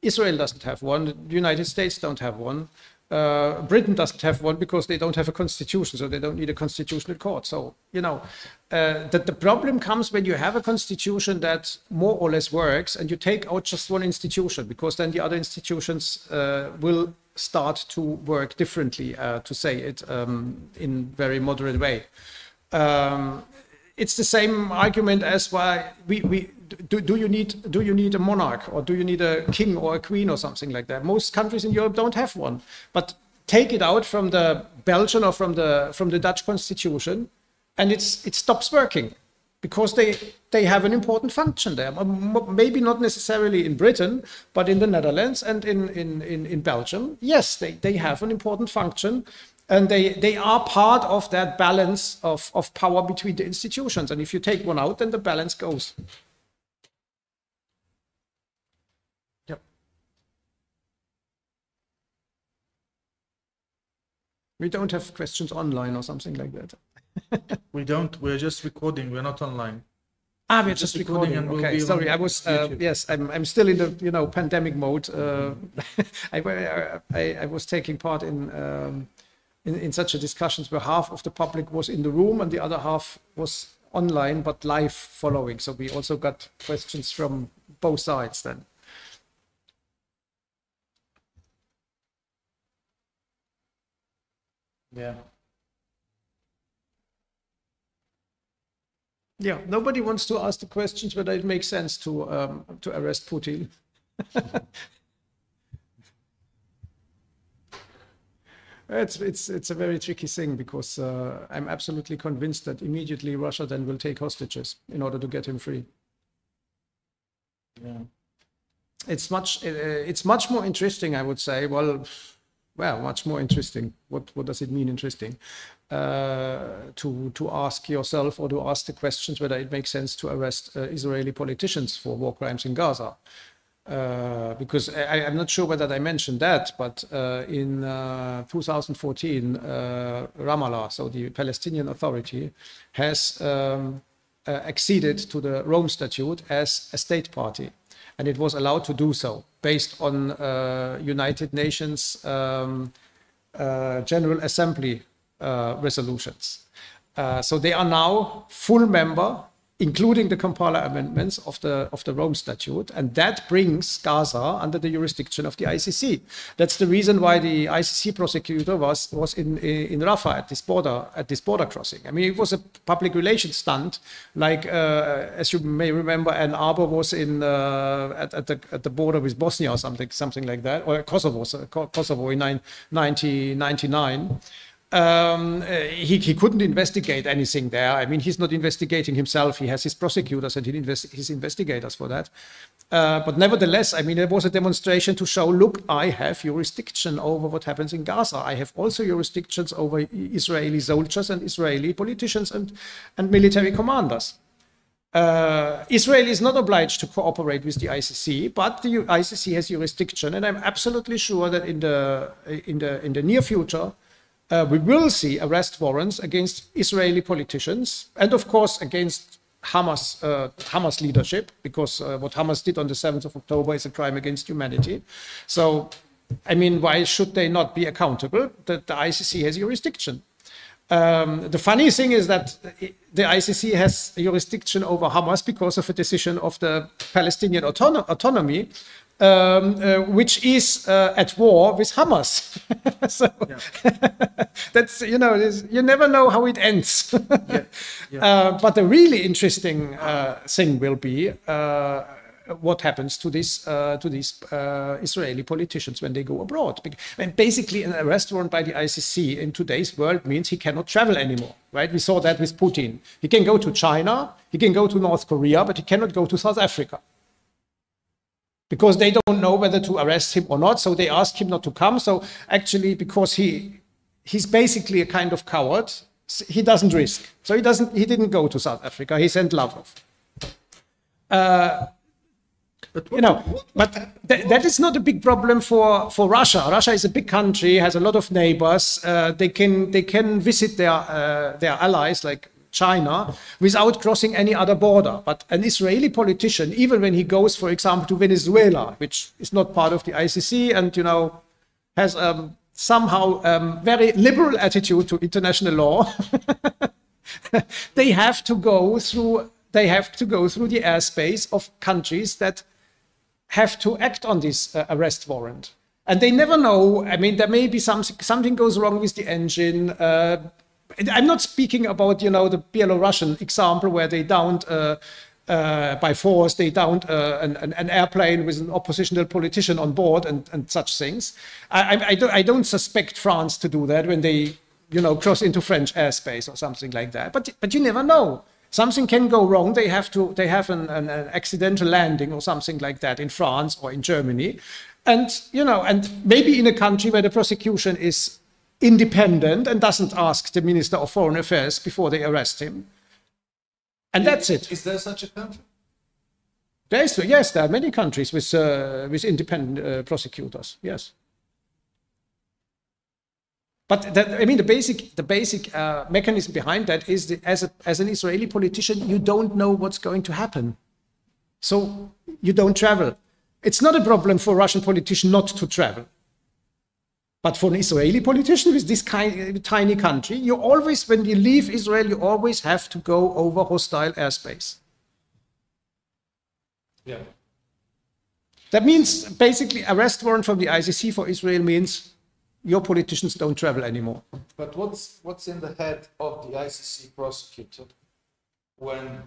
S2: Israel doesn't have one. The United States don't have one. Britain doesn't have one because they don't have a constitution, so they don't need a constitutional court. So, you know, that the problem comes when you have a constitution that more or less works and you take out just one institution, because then the other institutions will start to work differently, to say it in very moderate way. It's the same argument as why do you need a monarch, or do you need a king or a queen or something like that? Most countries in Europe don't have one. But take it out from the Belgian or from the Dutch constitution, and it stops working, because they have an important function there. Maybe not necessarily in Britain, but in the Netherlands and in Belgium, yes, they have an important function. And they are part of that balance of power between the institutions. And if you take one out, then the balance goes. Yep. We don't have questions online or something like that.
S1: We don't. We're just recording. We're not online.
S2: We're just recording.
S1: And we'll
S2: okay, sorry. I was yes. I'm still in the pandemic mode. I was taking part in such a discussions where half of the public was in the room and the other half was online but live following. So we also got questions from both sides then.
S1: Yeah.
S2: Yeah, nobody wants to ask the questions whether it makes sense to arrest Putin. It's a very tricky thing because I'm absolutely convinced that immediately Russia then will take hostages in order to get him free.
S1: Yeah.
S2: It's much more interesting, I would say. Well, much more interesting. What does it mean interesting? To ask yourself or to ask the questions whether it makes sense to arrest Israeli politicians for war crimes in Gaza. Because I'm not sure whether I mentioned that, but in 2014, Ramallah, so the Palestinian Authority, has acceded to the Rome Statute as a state party. And it was allowed to do so based on United Nations General Assembly resolutions. So they are now full member, including the Kampala amendments of the Rome Statute, and that brings Gaza under the jurisdiction of the ICC. That's the reason why the ICC prosecutor was in Rafah at this border crossing. I mean, it was a public relations stunt, like as you may remember, Ann Arbor was in at the border with Bosnia or something like that, or Kosovo in 1999. He couldn't investigate anything there. I mean, he's not investigating himself. He has his prosecutors and his investigators for that. But nevertheless, I mean, there was a demonstration to show, look, I have jurisdiction over what happens in Gaza. I have also jurisdictions over Israeli soldiers and Israeli politicians and military commanders. Israel is not obliged to cooperate with the ICC, but the ICC has jurisdiction, and I'm absolutely sure that in the near future, we will see arrest warrants against Israeli politicians and, of course, against Hamas leadership, because what Hamas did on the 7th of October is a crime against humanity. So, I mean, why should they not be accountable? The ICC has jurisdiction. The funny thing is that the ICC has jurisdiction over Hamas because of a decision of the Palestinian autonomy, which is at war with Hamas. So that's, you know, you never know how it ends. But the really interesting thing will be what happens to these Israeli politicians when they go abroad. And basically, an arrest warrant by the ICC in today's world means he cannot travel anymore, right? We saw that with Putin. He can go to China, he can go to North Korea, but he cannot go to South Africa, because they don't know whether to arrest him or not. So they ask him not to come. So actually, because he's basically a kind of coward, he doesn't risk. So he didn't go to South Africa. He sent Lavrov. But that is not a big problem for Russia. Russia is a big country, has a lot of neighbors. They can visit their allies like China without crossing any other border. But an Israeli politician, even when he goes, for example, to Venezuela, which is not part of the ICC, and has somehow very liberal attitude to international law, they have to go through the airspace of countries that have to act on this arrest warrant. And they never know. I mean, there may be something goes wrong with the engine. I'm not speaking about, the Belarusian example where they downed, by force, they downed an airplane with an oppositional politician on board and such things. I don't suspect France to do that when they, cross into French airspace or something like that. But you never know. Something can go wrong. They have an accidental landing or something like that in France or in Germany. And, and maybe in a country where the prosecution is independent and doesn't ask the Minister of Foreign Affairs before they arrest him. And that's it.
S1: Is there such a country?
S2: Yes, there are many countries with independent prosecutors, yes. But the basic mechanism behind that is as an Israeli politician, you don't know what's going to happen. So you don't travel. It's not a problem for a Russian politician not to travel. But for an Israeli politician with this tiny country, you always, when you leave Israel, you always have to go over hostile airspace.
S1: Yeah.
S2: That means basically arrest warrant from the ICC for Israel means your politicians don't travel anymore.
S1: But what's in the head of the ICC prosecutor when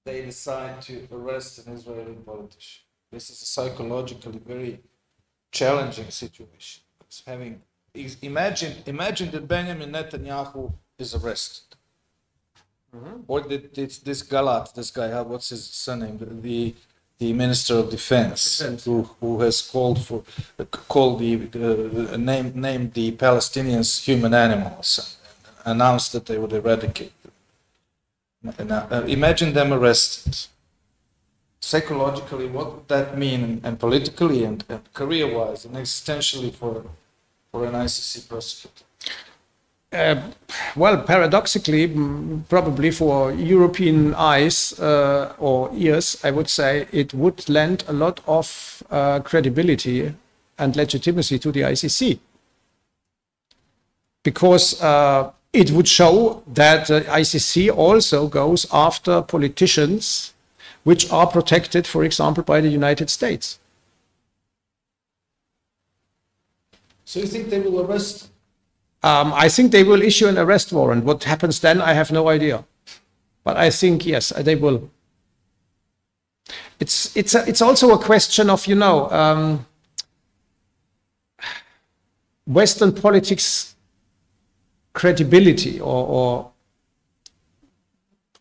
S1: they decide to arrest an Israeli politician. This is a psychologically very challenging situation. Imagine that Benjamin Netanyahu is arrested. Or this Galat, this guy, what's his surname? The Minister of Defense, who has named the Palestinians human animals, and announced that they would eradicate them. Imagine them arrested. Psychologically, what would that mean, and politically, and career-wise, and existentially for an ICC prosecutor?
S2: Well, paradoxically, probably for European eyes or ears, I would say it would lend a lot of credibility and legitimacy to the ICC. Because it would show that the ICC also goes after politicians which are protected, for example, by the United States.
S1: So you think they will arrest?
S2: I think they will issue an arrest warrant. What happens then, I have no idea. But I think, yes, they will. It's also a question of, you know, Western politics credibility or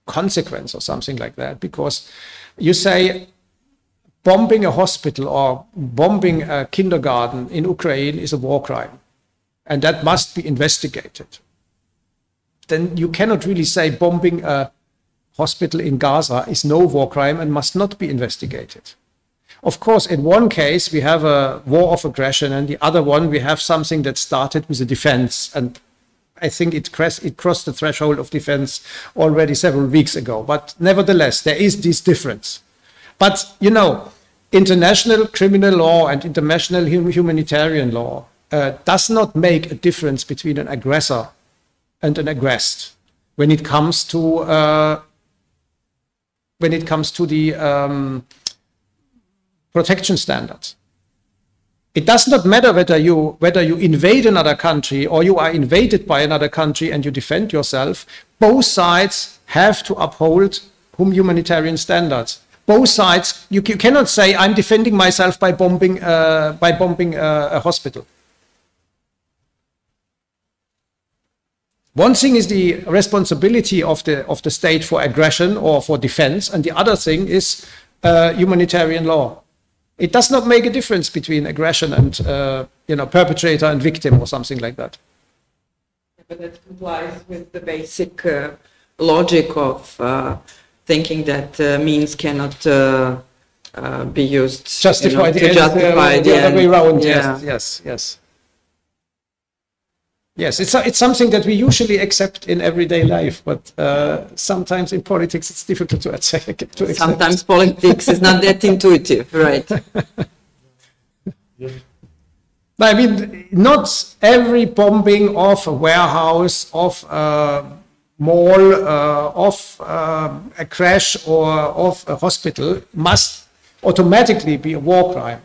S2: consequence or something like that. Because you say bombing a hospital or bombing a kindergarten in Ukraine is a war crime, and that must be investigated. Then you cannot really say bombing a hospital in Gaza is no war crime and must not be investigated. Of course, in one case, we have a war of aggression, and the other one, we have something that started with a defense. And I think it crossed the threshold of defense already several weeks ago. But nevertheless, there is this difference. But, you know, international criminal law and international humanitarian law does not make a difference between an aggressor and an aggressed when it comes to the protection standards. It does not matter whether you invade another country or you are invaded by another country and you defend yourself. Both sides have to uphold humanitarian standards. Both sides. You cannot say I'm defending myself by bombing a hospital. One thing is the responsibility of the state for aggression or for defense, and the other thing is humanitarian law. It does not make a difference between aggression and perpetrator and victim or something like that.
S3: But that complies with the basic logic of thinking that means cannot be used
S2: to justify the other way around. Yeah. Yes. Yes, it's something that we usually accept in everyday life, but sometimes in politics it's difficult to accept.
S3: Sometimes politics is not that intuitive, right?
S2: I mean, not every bombing of a warehouse, of a mall, of a crash or of a hospital must automatically be a war crime.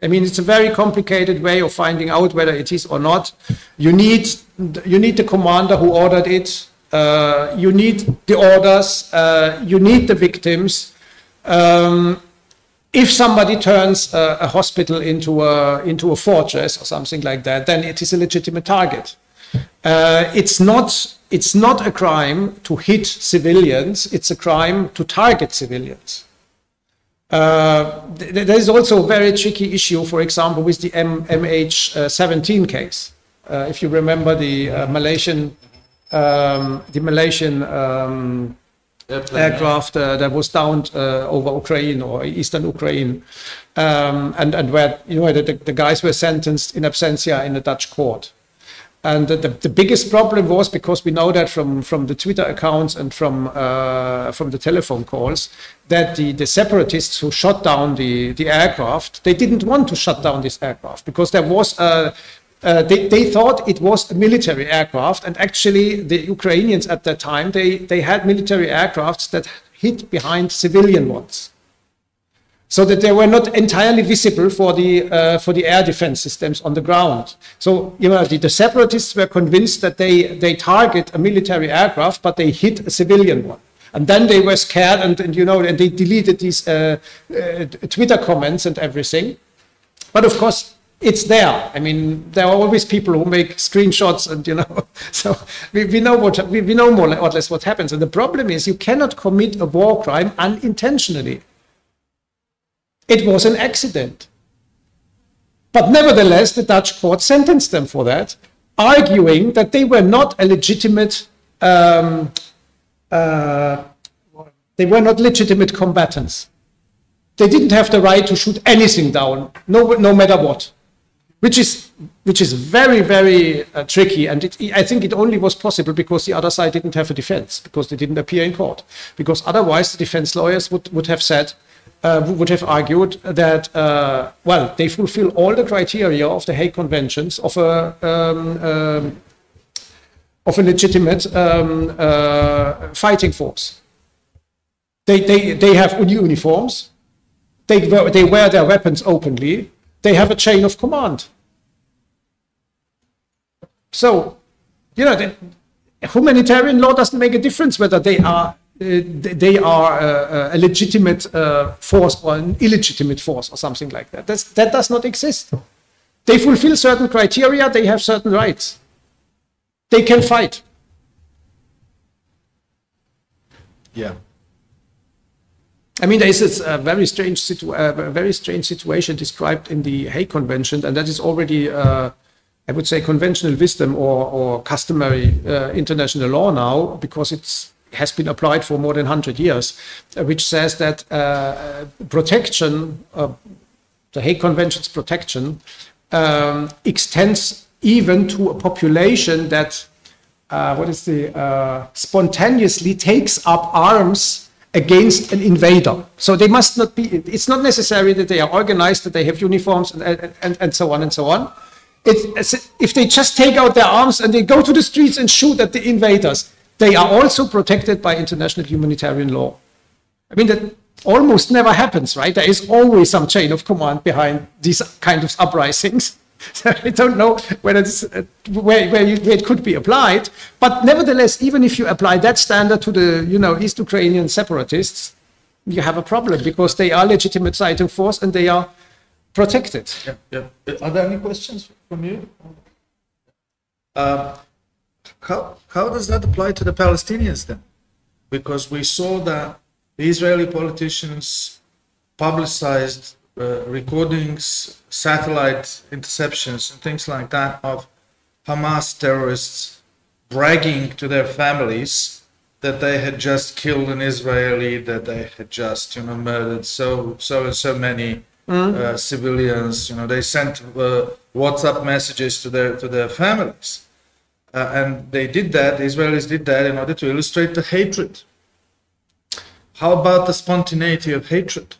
S2: I mean, it's a very complicated way of finding out whether it is or not. You need the commander who ordered it. You need the orders. You need the victims. If somebody turns a hospital into a fortress or something like that, then it is a legitimate target. It's not a crime to hit civilians. It's a crime to target civilians. There is also a very tricky issue, for example, with the MH17 case. If you remember the Malaysian aircraft that was downed over Ukraine or eastern Ukraine, and where the guys were sentenced in absentia in a Dutch court. And the biggest problem was, because we know that from the Twitter accounts and from the telephone calls, that the separatists who shot down the aircraft, they didn't want to shut down this aircraft because there was they thought it was a military aircraft, and actually the Ukrainians at that time they had military aircrafts that hid behind civilian ones, so that they were not entirely visible for the air defense systems on the ground. So the separatists were convinced that they target a military aircraft, but they hit a civilian one. And then they were scared, and you know, and they deleted these Twitter comments and everything. But of course, it's there. I mean, there are always people who make screenshots, and you know, so we know we know more or less what happens. And the problem is, you cannot commit a war crime unintentionally. It was an accident. But nevertheless, the Dutch court sentenced them for that, arguing that they were not a legitimate, combatants. They didn't have the right to shoot anything down, no matter what, which is very, very tricky. And I think it only was possible because the other side didn't have a defense, because they didn't appear in court. Because otherwise, the defense lawyers would have said, would have argued that, well, they fulfill all the criteria of the Hague Conventions of a legitimate fighting force. They have uniforms. They wear their weapons openly. They have a chain of command. So, you know, the humanitarian law doesn't make a difference whether they are a legitimate force or an illegitimate force or something like that. That does not exist. They fulfill certain criteria, they have certain rights. They can fight.
S1: Yeah.
S2: I mean, there is a very strange situation described in the Hague Convention, and that is already, I would say, conventional wisdom or customary international law now, because it has been applied for more than 100 years, which says that protection, the Hague Convention's protection, extends even to a population that, spontaneously takes up arms against an invader. So they must not be, it's not necessary that they are organized, that they have uniforms and so on and so on. If they just take out their arms and they go to the streets and shoot at the invaders, they are also protected by international humanitarian law. I mean, that almost never happens, right? There is always some chain of command behind these kind of uprisings. So I don't know whether it's, where it could be applied, but nevertheless, even if you apply that standard to the East Ukrainian separatists, you have a problem because they are legitimate fighting force and they are protected.
S1: Yeah. Are there any questions from you? How does that apply to the Palestinians then? Because we saw that the Israeli politicians publicized recordings, satellite interceptions, and things like that of Hamas terrorists bragging to their families that they had just killed an Israeli, that they had just murdered so many civilians. They sent WhatsApp messages to their families, and they did that. The Israelis did that in order to illustrate the hatred. How about the spontaneity of hatred?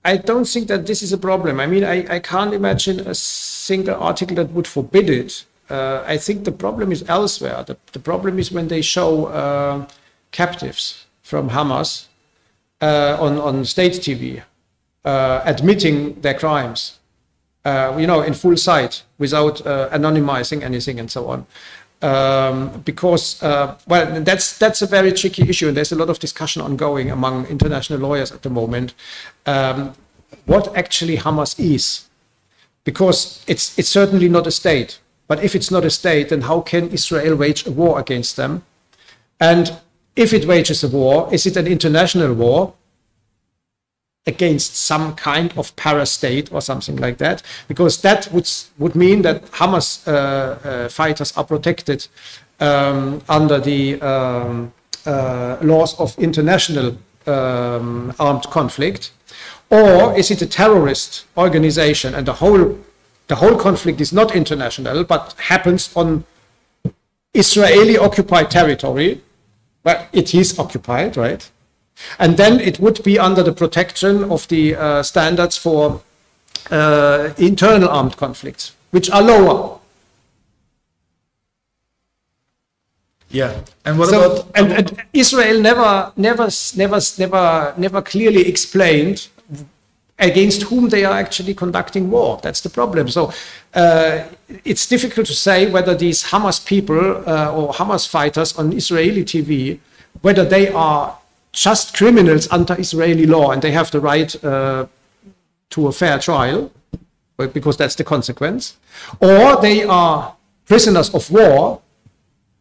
S2: I don't think that this is a problem. I mean, I can't imagine a single article that would forbid it. I think the problem is elsewhere. The problem is when they show captives from Hamas on state TV admitting their crimes, in full sight without anonymizing anything and so on. Because that's a very tricky issue, and there's a lot of discussion ongoing among international lawyers at the moment. What actually Hamas is, because it's certainly not a state. But if it's not a state, then how can Israel wage a war against them? And if it wages a war, is it an international war against some kind of para-state or something like that? Because that would mean that Hamas fighters are protected under the laws of international armed conflict. Or is it a terrorist organization and the whole conflict is not international but happens on Israeli occupied territory? Well, it is occupied, right? And then it would be under the protection of the standards for internal armed conflicts, which are lower.
S1: Yeah, and what about?
S2: And Israel never clearly explained against whom they are actually conducting war. That's the problem. So it's difficult to say whether these Hamas people or Hamas fighters on Israeli TV whether they are just criminals under Israeli law and they have the right to a fair trial, because that's the consequence, or they are prisoners of war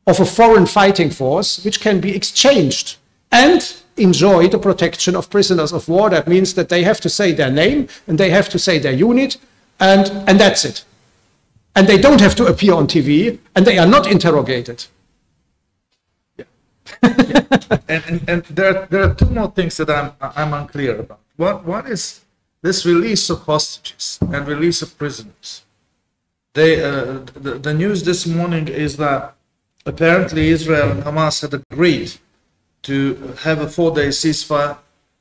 S2: of a foreign fighting force which can be exchanged and enjoy the protection of prisoners of war. That means that they have to say their name and they have to say their unit, and that's it. And they don't have to appear on TV, and they are not interrogated.
S1: Yeah. and there are two more things that I'm unclear about. One is this release of hostages and release of prisoners. The news this morning is that apparently Israel and Hamas had agreed to have a 4-day ceasefire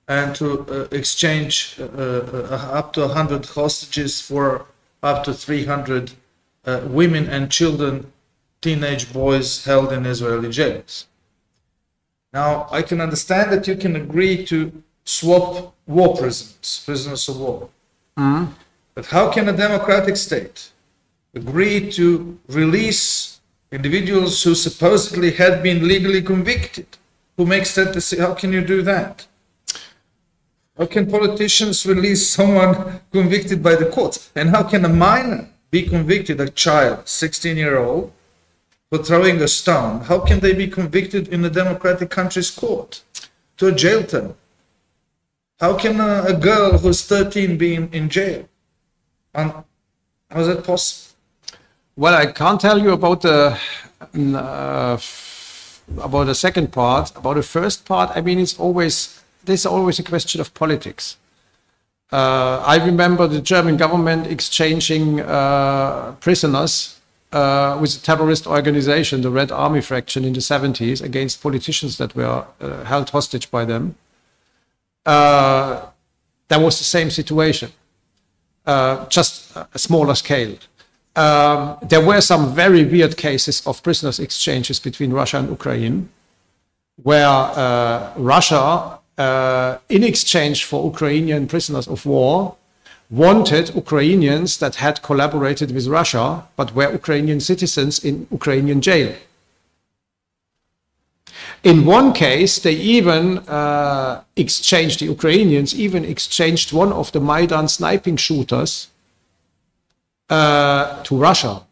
S1: and to exchange up to 100 hostages for up to 300 women and children, teenage boys held in Israeli jails. Now, I can understand that you can agree to swap war prisoners, prisoners of war. Mm-hmm. But how can a democratic state agree to release individuals who supposedly had been legally convicted? Who makes that decision? How can you do that? How can politicians release someone convicted by the courts? And how can a minor be convicted, a child, 16-year-old, for throwing a stone? How can they be convicted in a democratic country's court to a jail term? How can a girl who's 13 be in jail? How is that possible?
S2: Well, I can't tell you about the second part. About the first part, I mean, there's always a question of politics. I remember the German government exchanging prisoners with a terrorist organization, the Red Army faction in the 70s, against politicians that were held hostage by them. That was the same situation, just a smaller scale. There were some very weird cases of prisoners exchanges between Russia and Ukraine, where Russia, in exchange for Ukrainian prisoners of war, wanted Ukrainians that had collaborated with Russia, but were Ukrainian citizens in Ukrainian jail. In one case, they even exchanged, the Ukrainians even exchanged one of the Maidan sniping shooters to Russia,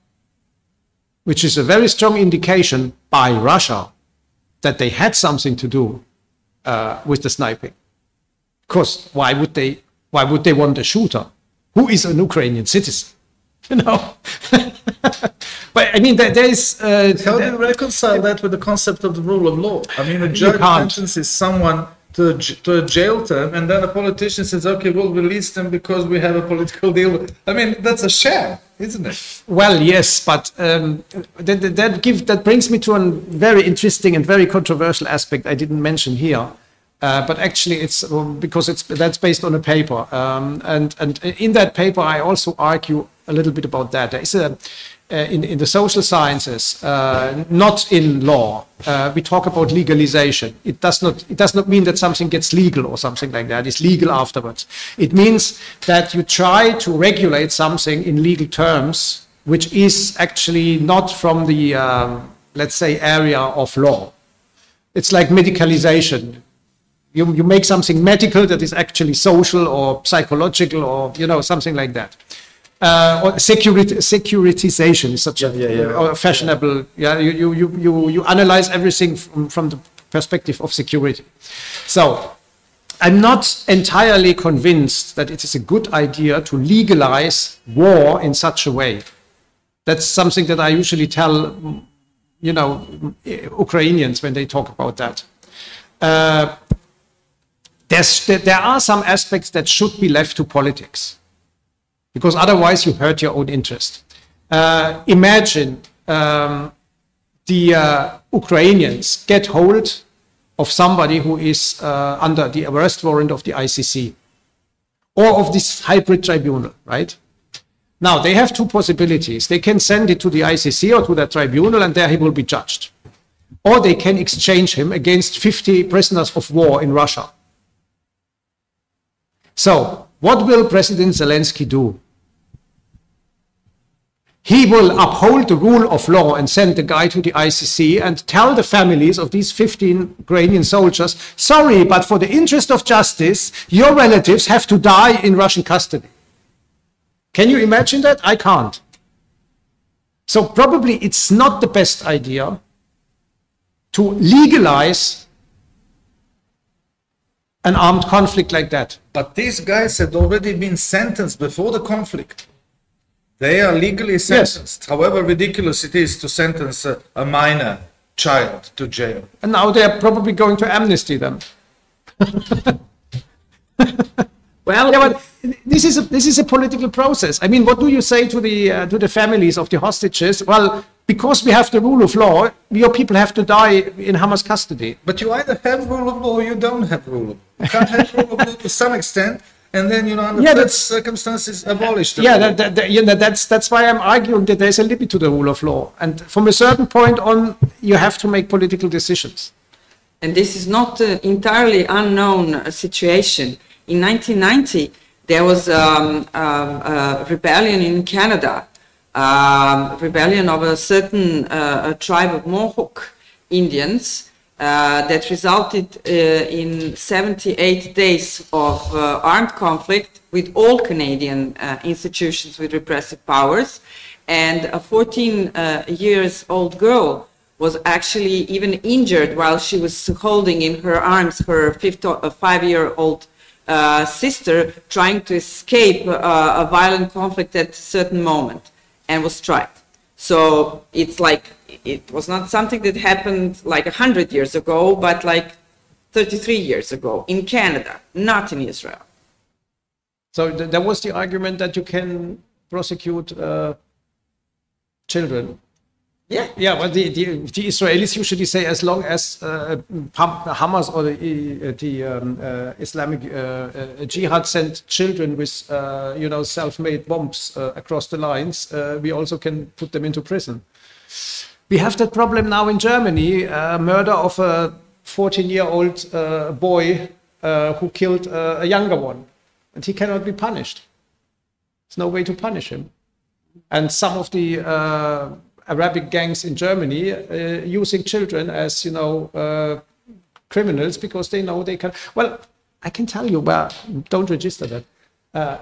S2: which is a very strong indication by Russia that they had something to do with the sniping. Of course, why would they want a shooter who is an Ukrainian citizen? You know. But I mean, there is.
S1: How do you reconcile that with the concept of the rule of law? I mean, a judge sentences someone to a jail term, and then a politician says, "Okay, we'll release them because we have a political deal." I mean, that's a sham, isn't it?
S2: Well, yes, but that brings me to a very interesting and very controversial aspect I didn't mention here. But actually, it's because that's based on a paper, and in that paper, I also argue a little bit about that. There is in the social sciences, not in law, we talk about legalization. It does not mean that something gets legal or something like that. It's legal afterwards. It means that you try to regulate something in legal terms, which is actually not from the let's say area of law. It's like medicalization. You make something medical that is actually social or psychological or, you know, something like that. Or securitization is such a fashionable. Yeah, you analyze everything from the perspective of security. So I'm not entirely convinced that it is a good idea to legalize war in such a way. That's something that I usually tell, you know, Ukrainians when they talk about that. There are some aspects that should be left to politics, because otherwise you hurt your own interest. Imagine the Ukrainians get hold of somebody who is under the arrest warrant of the ICC or of this hybrid tribunal, right? Now, they have two possibilities. They can send it to the ICC or to the tribunal, and there he will be judged. Or they can exchange him against 50 prisoners of war in Russia. So, what will President Zelensky do? he will uphold the rule of law and send the guy to the ICC and tell the families of these 15 Ukrainian soldiers, sorry, but for the interest of justice, your relatives have to die in Russian custody. Can you imagine that? I can't. So probably it's not the best idea to legalize an armed conflict like that.
S1: But these guys had already been sentenced before the conflict. They are legally sentenced. Yes. However ridiculous it is to sentence a minor child to jail.
S2: And now they're probably going to amnesty them. Well, yeah, but this is a political process. I mean, what do you say to the families of the hostages? Well, because we have the rule of law, your people have to die in Hamas custody.
S1: But you either have rule of law or you don't have rule of law. You can't have rule of law to some extent, and then, you know, under certain circumstances, abolish the
S2: law. That's why I'm arguing that there's a limit to the rule of law. And from a certain point on, you have to make political decisions.
S3: And this is not an entirely unknown situation. In 1990, there was a rebellion in Canada, rebellion of a certain tribe of Mohawk Indians that resulted in 78 days of armed conflict with all Canadian institutions with repressive powers. And a 14-year-old girl was actually even injured while she was holding in her arms her 5-year-old sister, trying to escape a violent conflict at a certain moment, and was tried. So it's like, it was not something that happened like 100 years ago, but like 33 years ago in Canada, not in Israel.
S2: So there was the argument that you can prosecute children.
S3: Yeah.
S2: Yeah, but the Israelis usually say as long as Hamas or the Islamic Jihad sent children with you know, self-made bombs across the lines, we also can put them into prison. We have that problem now in Germany, murder of a 14-year-old boy who killed a younger one, and he cannot be punished. There's no way to punish him. And some of the Arabic gangs in Germany using children as, you know, criminals because they know they can. Well, I can tell you, but don't register that. I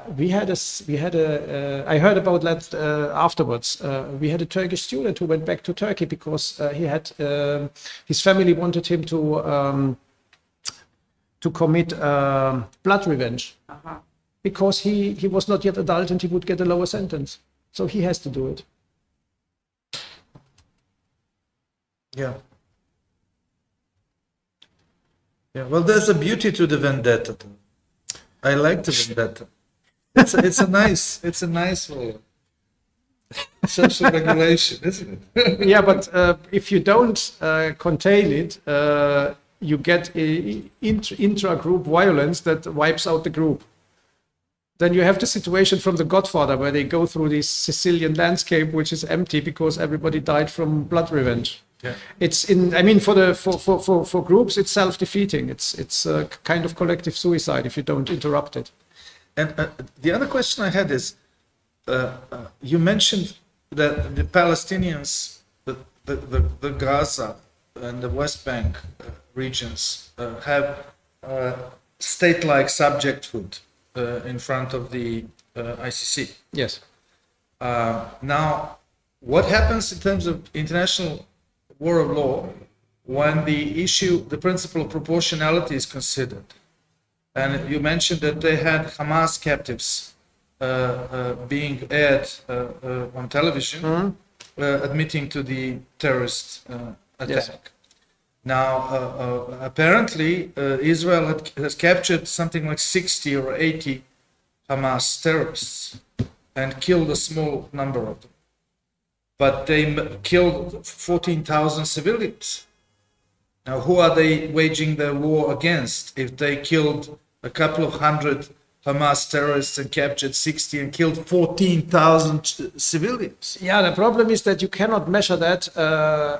S2: heard about that afterwards. We had a Turkish student who went back to Turkey because he had his family wanted him to commit blood revenge because he was not yet adult and he would get a lower sentence. So he has to do it.
S1: Yeah. Yeah. Well, there's a beauty to the vendetta. I like the vendetta. It's a nice way of social regulation, isn't it?
S2: Yeah, but if you don't contain it, you get intra-group violence that wipes out the group. Then you have the situation from The Godfather where they go through this Sicilian landscape which is empty because everybody died from blood revenge. Yeah. It's in. I mean, for groups, it's self-defeating. It's a kind of collective suicide if you don't interrupt it.
S1: And the other question I had is, you mentioned that the Palestinians, the Gaza and the West Bank regions have state-like subjecthood in front of the ICC.
S2: Yes.
S1: Now, what happens in terms of international war of law when the principle of proportionality is considered? And you mentioned that they had Hamas captives being aired on television, admitting to the terrorist attack. Yes. Now, apparently, Israel has captured something like 60 or 80 Hamas terrorists and killed a small number of them. But they killed 14,000 civilians. Now, who are they waging their war against if they killed a couple of hundred Hamas terrorists and captured 60 and killed 14,000 civilians?
S2: Yeah, the problem is that you cannot measure that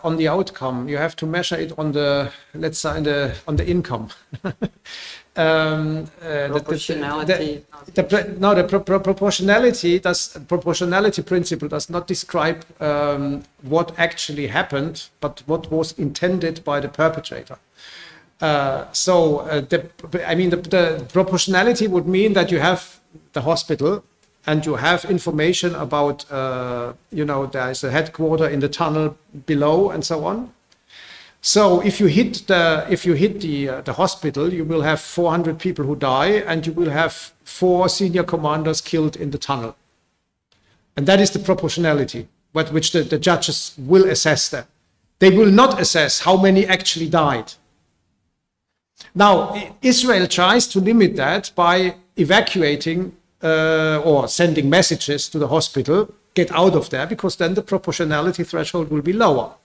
S2: on the outcome. You have to measure it on the, let's say, on the income.
S3: Proportionality.
S2: Proportionality principle does not describe what actually happened, but what was intended by the perpetrator. The proportionality would mean that you have the hospital and you have information about, there is a headquarter in the tunnel below and so on. So if you hit the hospital, you will have 400 people who die, and you will have 4 senior commanders killed in the tunnel. And that is the proportionality, which the judges will assess them. They will not assess how many actually died. Now, Israel tries to limit that by evacuating or sending messages to the hospital, get out of there, because then the proportionality threshold will be lower.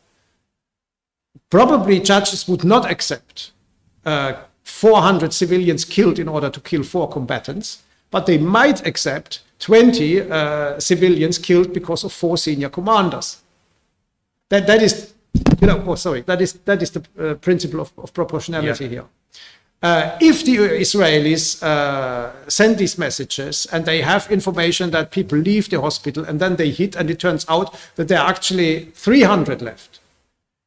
S2: Probably judges would not accept 400 civilians killed in order to kill 4 combatants, but they might accept 20 civilians killed because of 4 senior commanders. That is the principle of proportionality here. If the Israelis send these messages and they have information that people leave the hospital and then they hit, and it turns out that there are actually 300 left.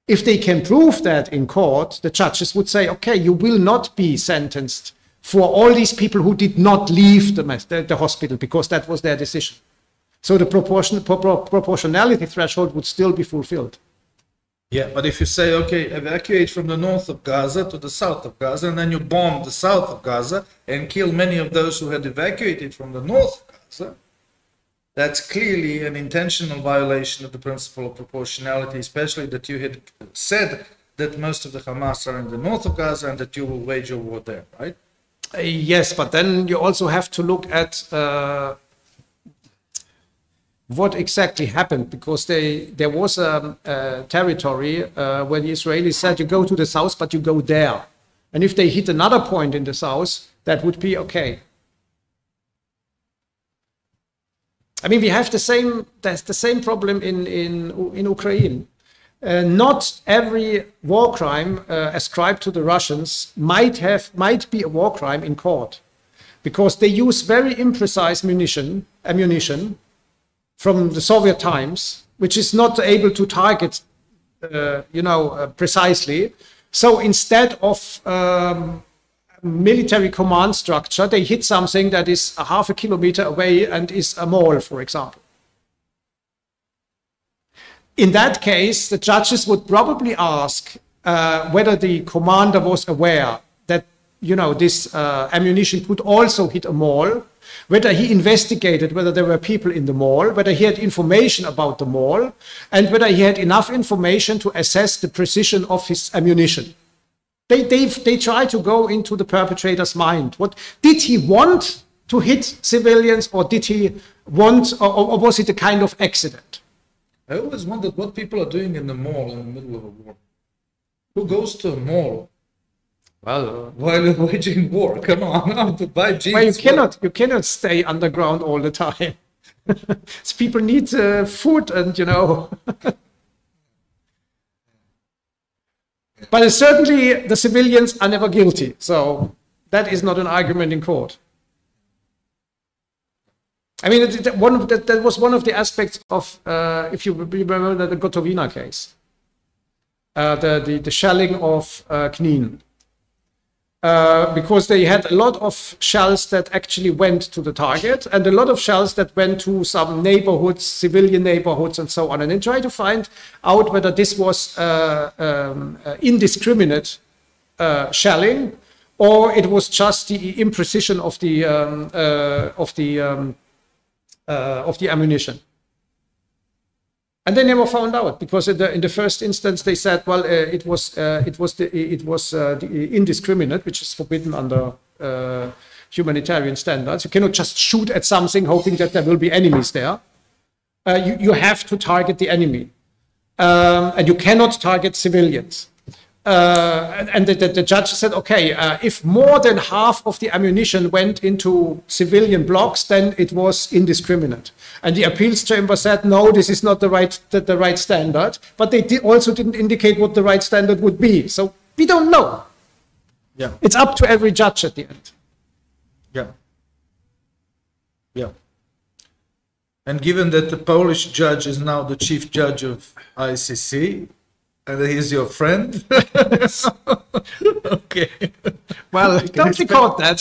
S2: If they can prove that in court, the judges would say, okay, you will not be sentenced for all these people who did not leave the hospital, because that was their decision. So the proportionality threshold would still be fulfilled.
S1: Yeah, but if you say, okay, evacuate from the north of Gaza to the south of Gaza, and then you bomb the south of Gaza and kill many of those who had evacuated from the north of Gaza, that's clearly an intentional violation of the principle of proportionality, especially that you had said that most of the Hamas are in the north of Gaza and that you will wage a war there, right?
S2: Yes, but then you also have to look at what exactly happened, because there was a territory where the Israelis said, you go to the south, but you go there. And if they hit another point in the south, that would be okay. I mean, we have the same problem in Ukraine. Not every war crime ascribed to the Russians might be a war crime in court, because they use very imprecise ammunition from the Soviet times, which is not able to target, precisely. So instead of military command structure, they hit something that is a half a kilometer away and is a mall, for example. In that case, the judges would probably ask whether the commander was aware that, this ammunition could also hit a mall, whether he investigated whether there were people in the mall, whether he had information about the mall, and whether he had enough information to assess the precision of his ammunition. They try to go into the perpetrator's mind. What did he want to hit civilians, or did he want, or was it a kind of accident?
S1: I always wondered what people are doing in the mall in the middle of a war. Who goes to a mall while waging war? Come on, to buy jeans.
S2: Well, you cannot stay underground all the time. People need food, and But certainly the civilians are never guilty. So that is not an argument in court. I mean, that was one of the aspects of, if you remember the Gotovina case, the shelling of Knin. Because they had a lot of shells that actually went to the target, and a lot of shells that went to some neighborhoods, civilian neighborhoods, and so on. And then try to find out whether this was indiscriminate shelling, or it was just the imprecision of the ammunition. And they never found out, because in the first instance they said, well, it was indiscriminate, which is forbidden under humanitarian standards. You cannot just shoot at something hoping that there will be enemies there. You have to target the enemy, and you cannot target civilians. And the judge said, okay, if more than half of the ammunition went into civilian blocks, then it was indiscriminate. And the appeals chamber said, no, this is not the right standard. But they also didn't indicate what the right standard would be. So we don't know.
S1: Yeah.
S2: It's up to every judge at the end.
S1: Yeah. Yeah. And given that the Polish judge is now the chief judge of ICC, and he's your friend, okay.
S2: Well, don't record that.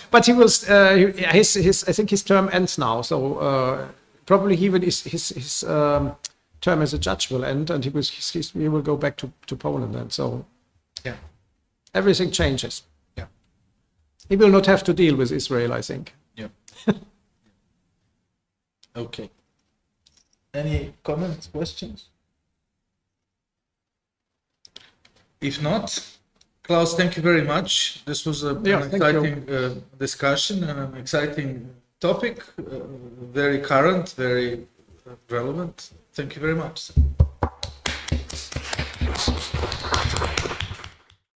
S2: But he will. I think his term ends now, so probably even his term as a judge will end, and he will go back to Poland, and so
S1: Yeah.
S2: everything changes.
S1: Yeah.
S2: He will not have to deal with Israel, I think.
S1: Yeah. Okay. Any comments, questions? If not, Klaus, thank you very much. This was an exciting discussion and an exciting topic, very current, very relevant. Thank you very much.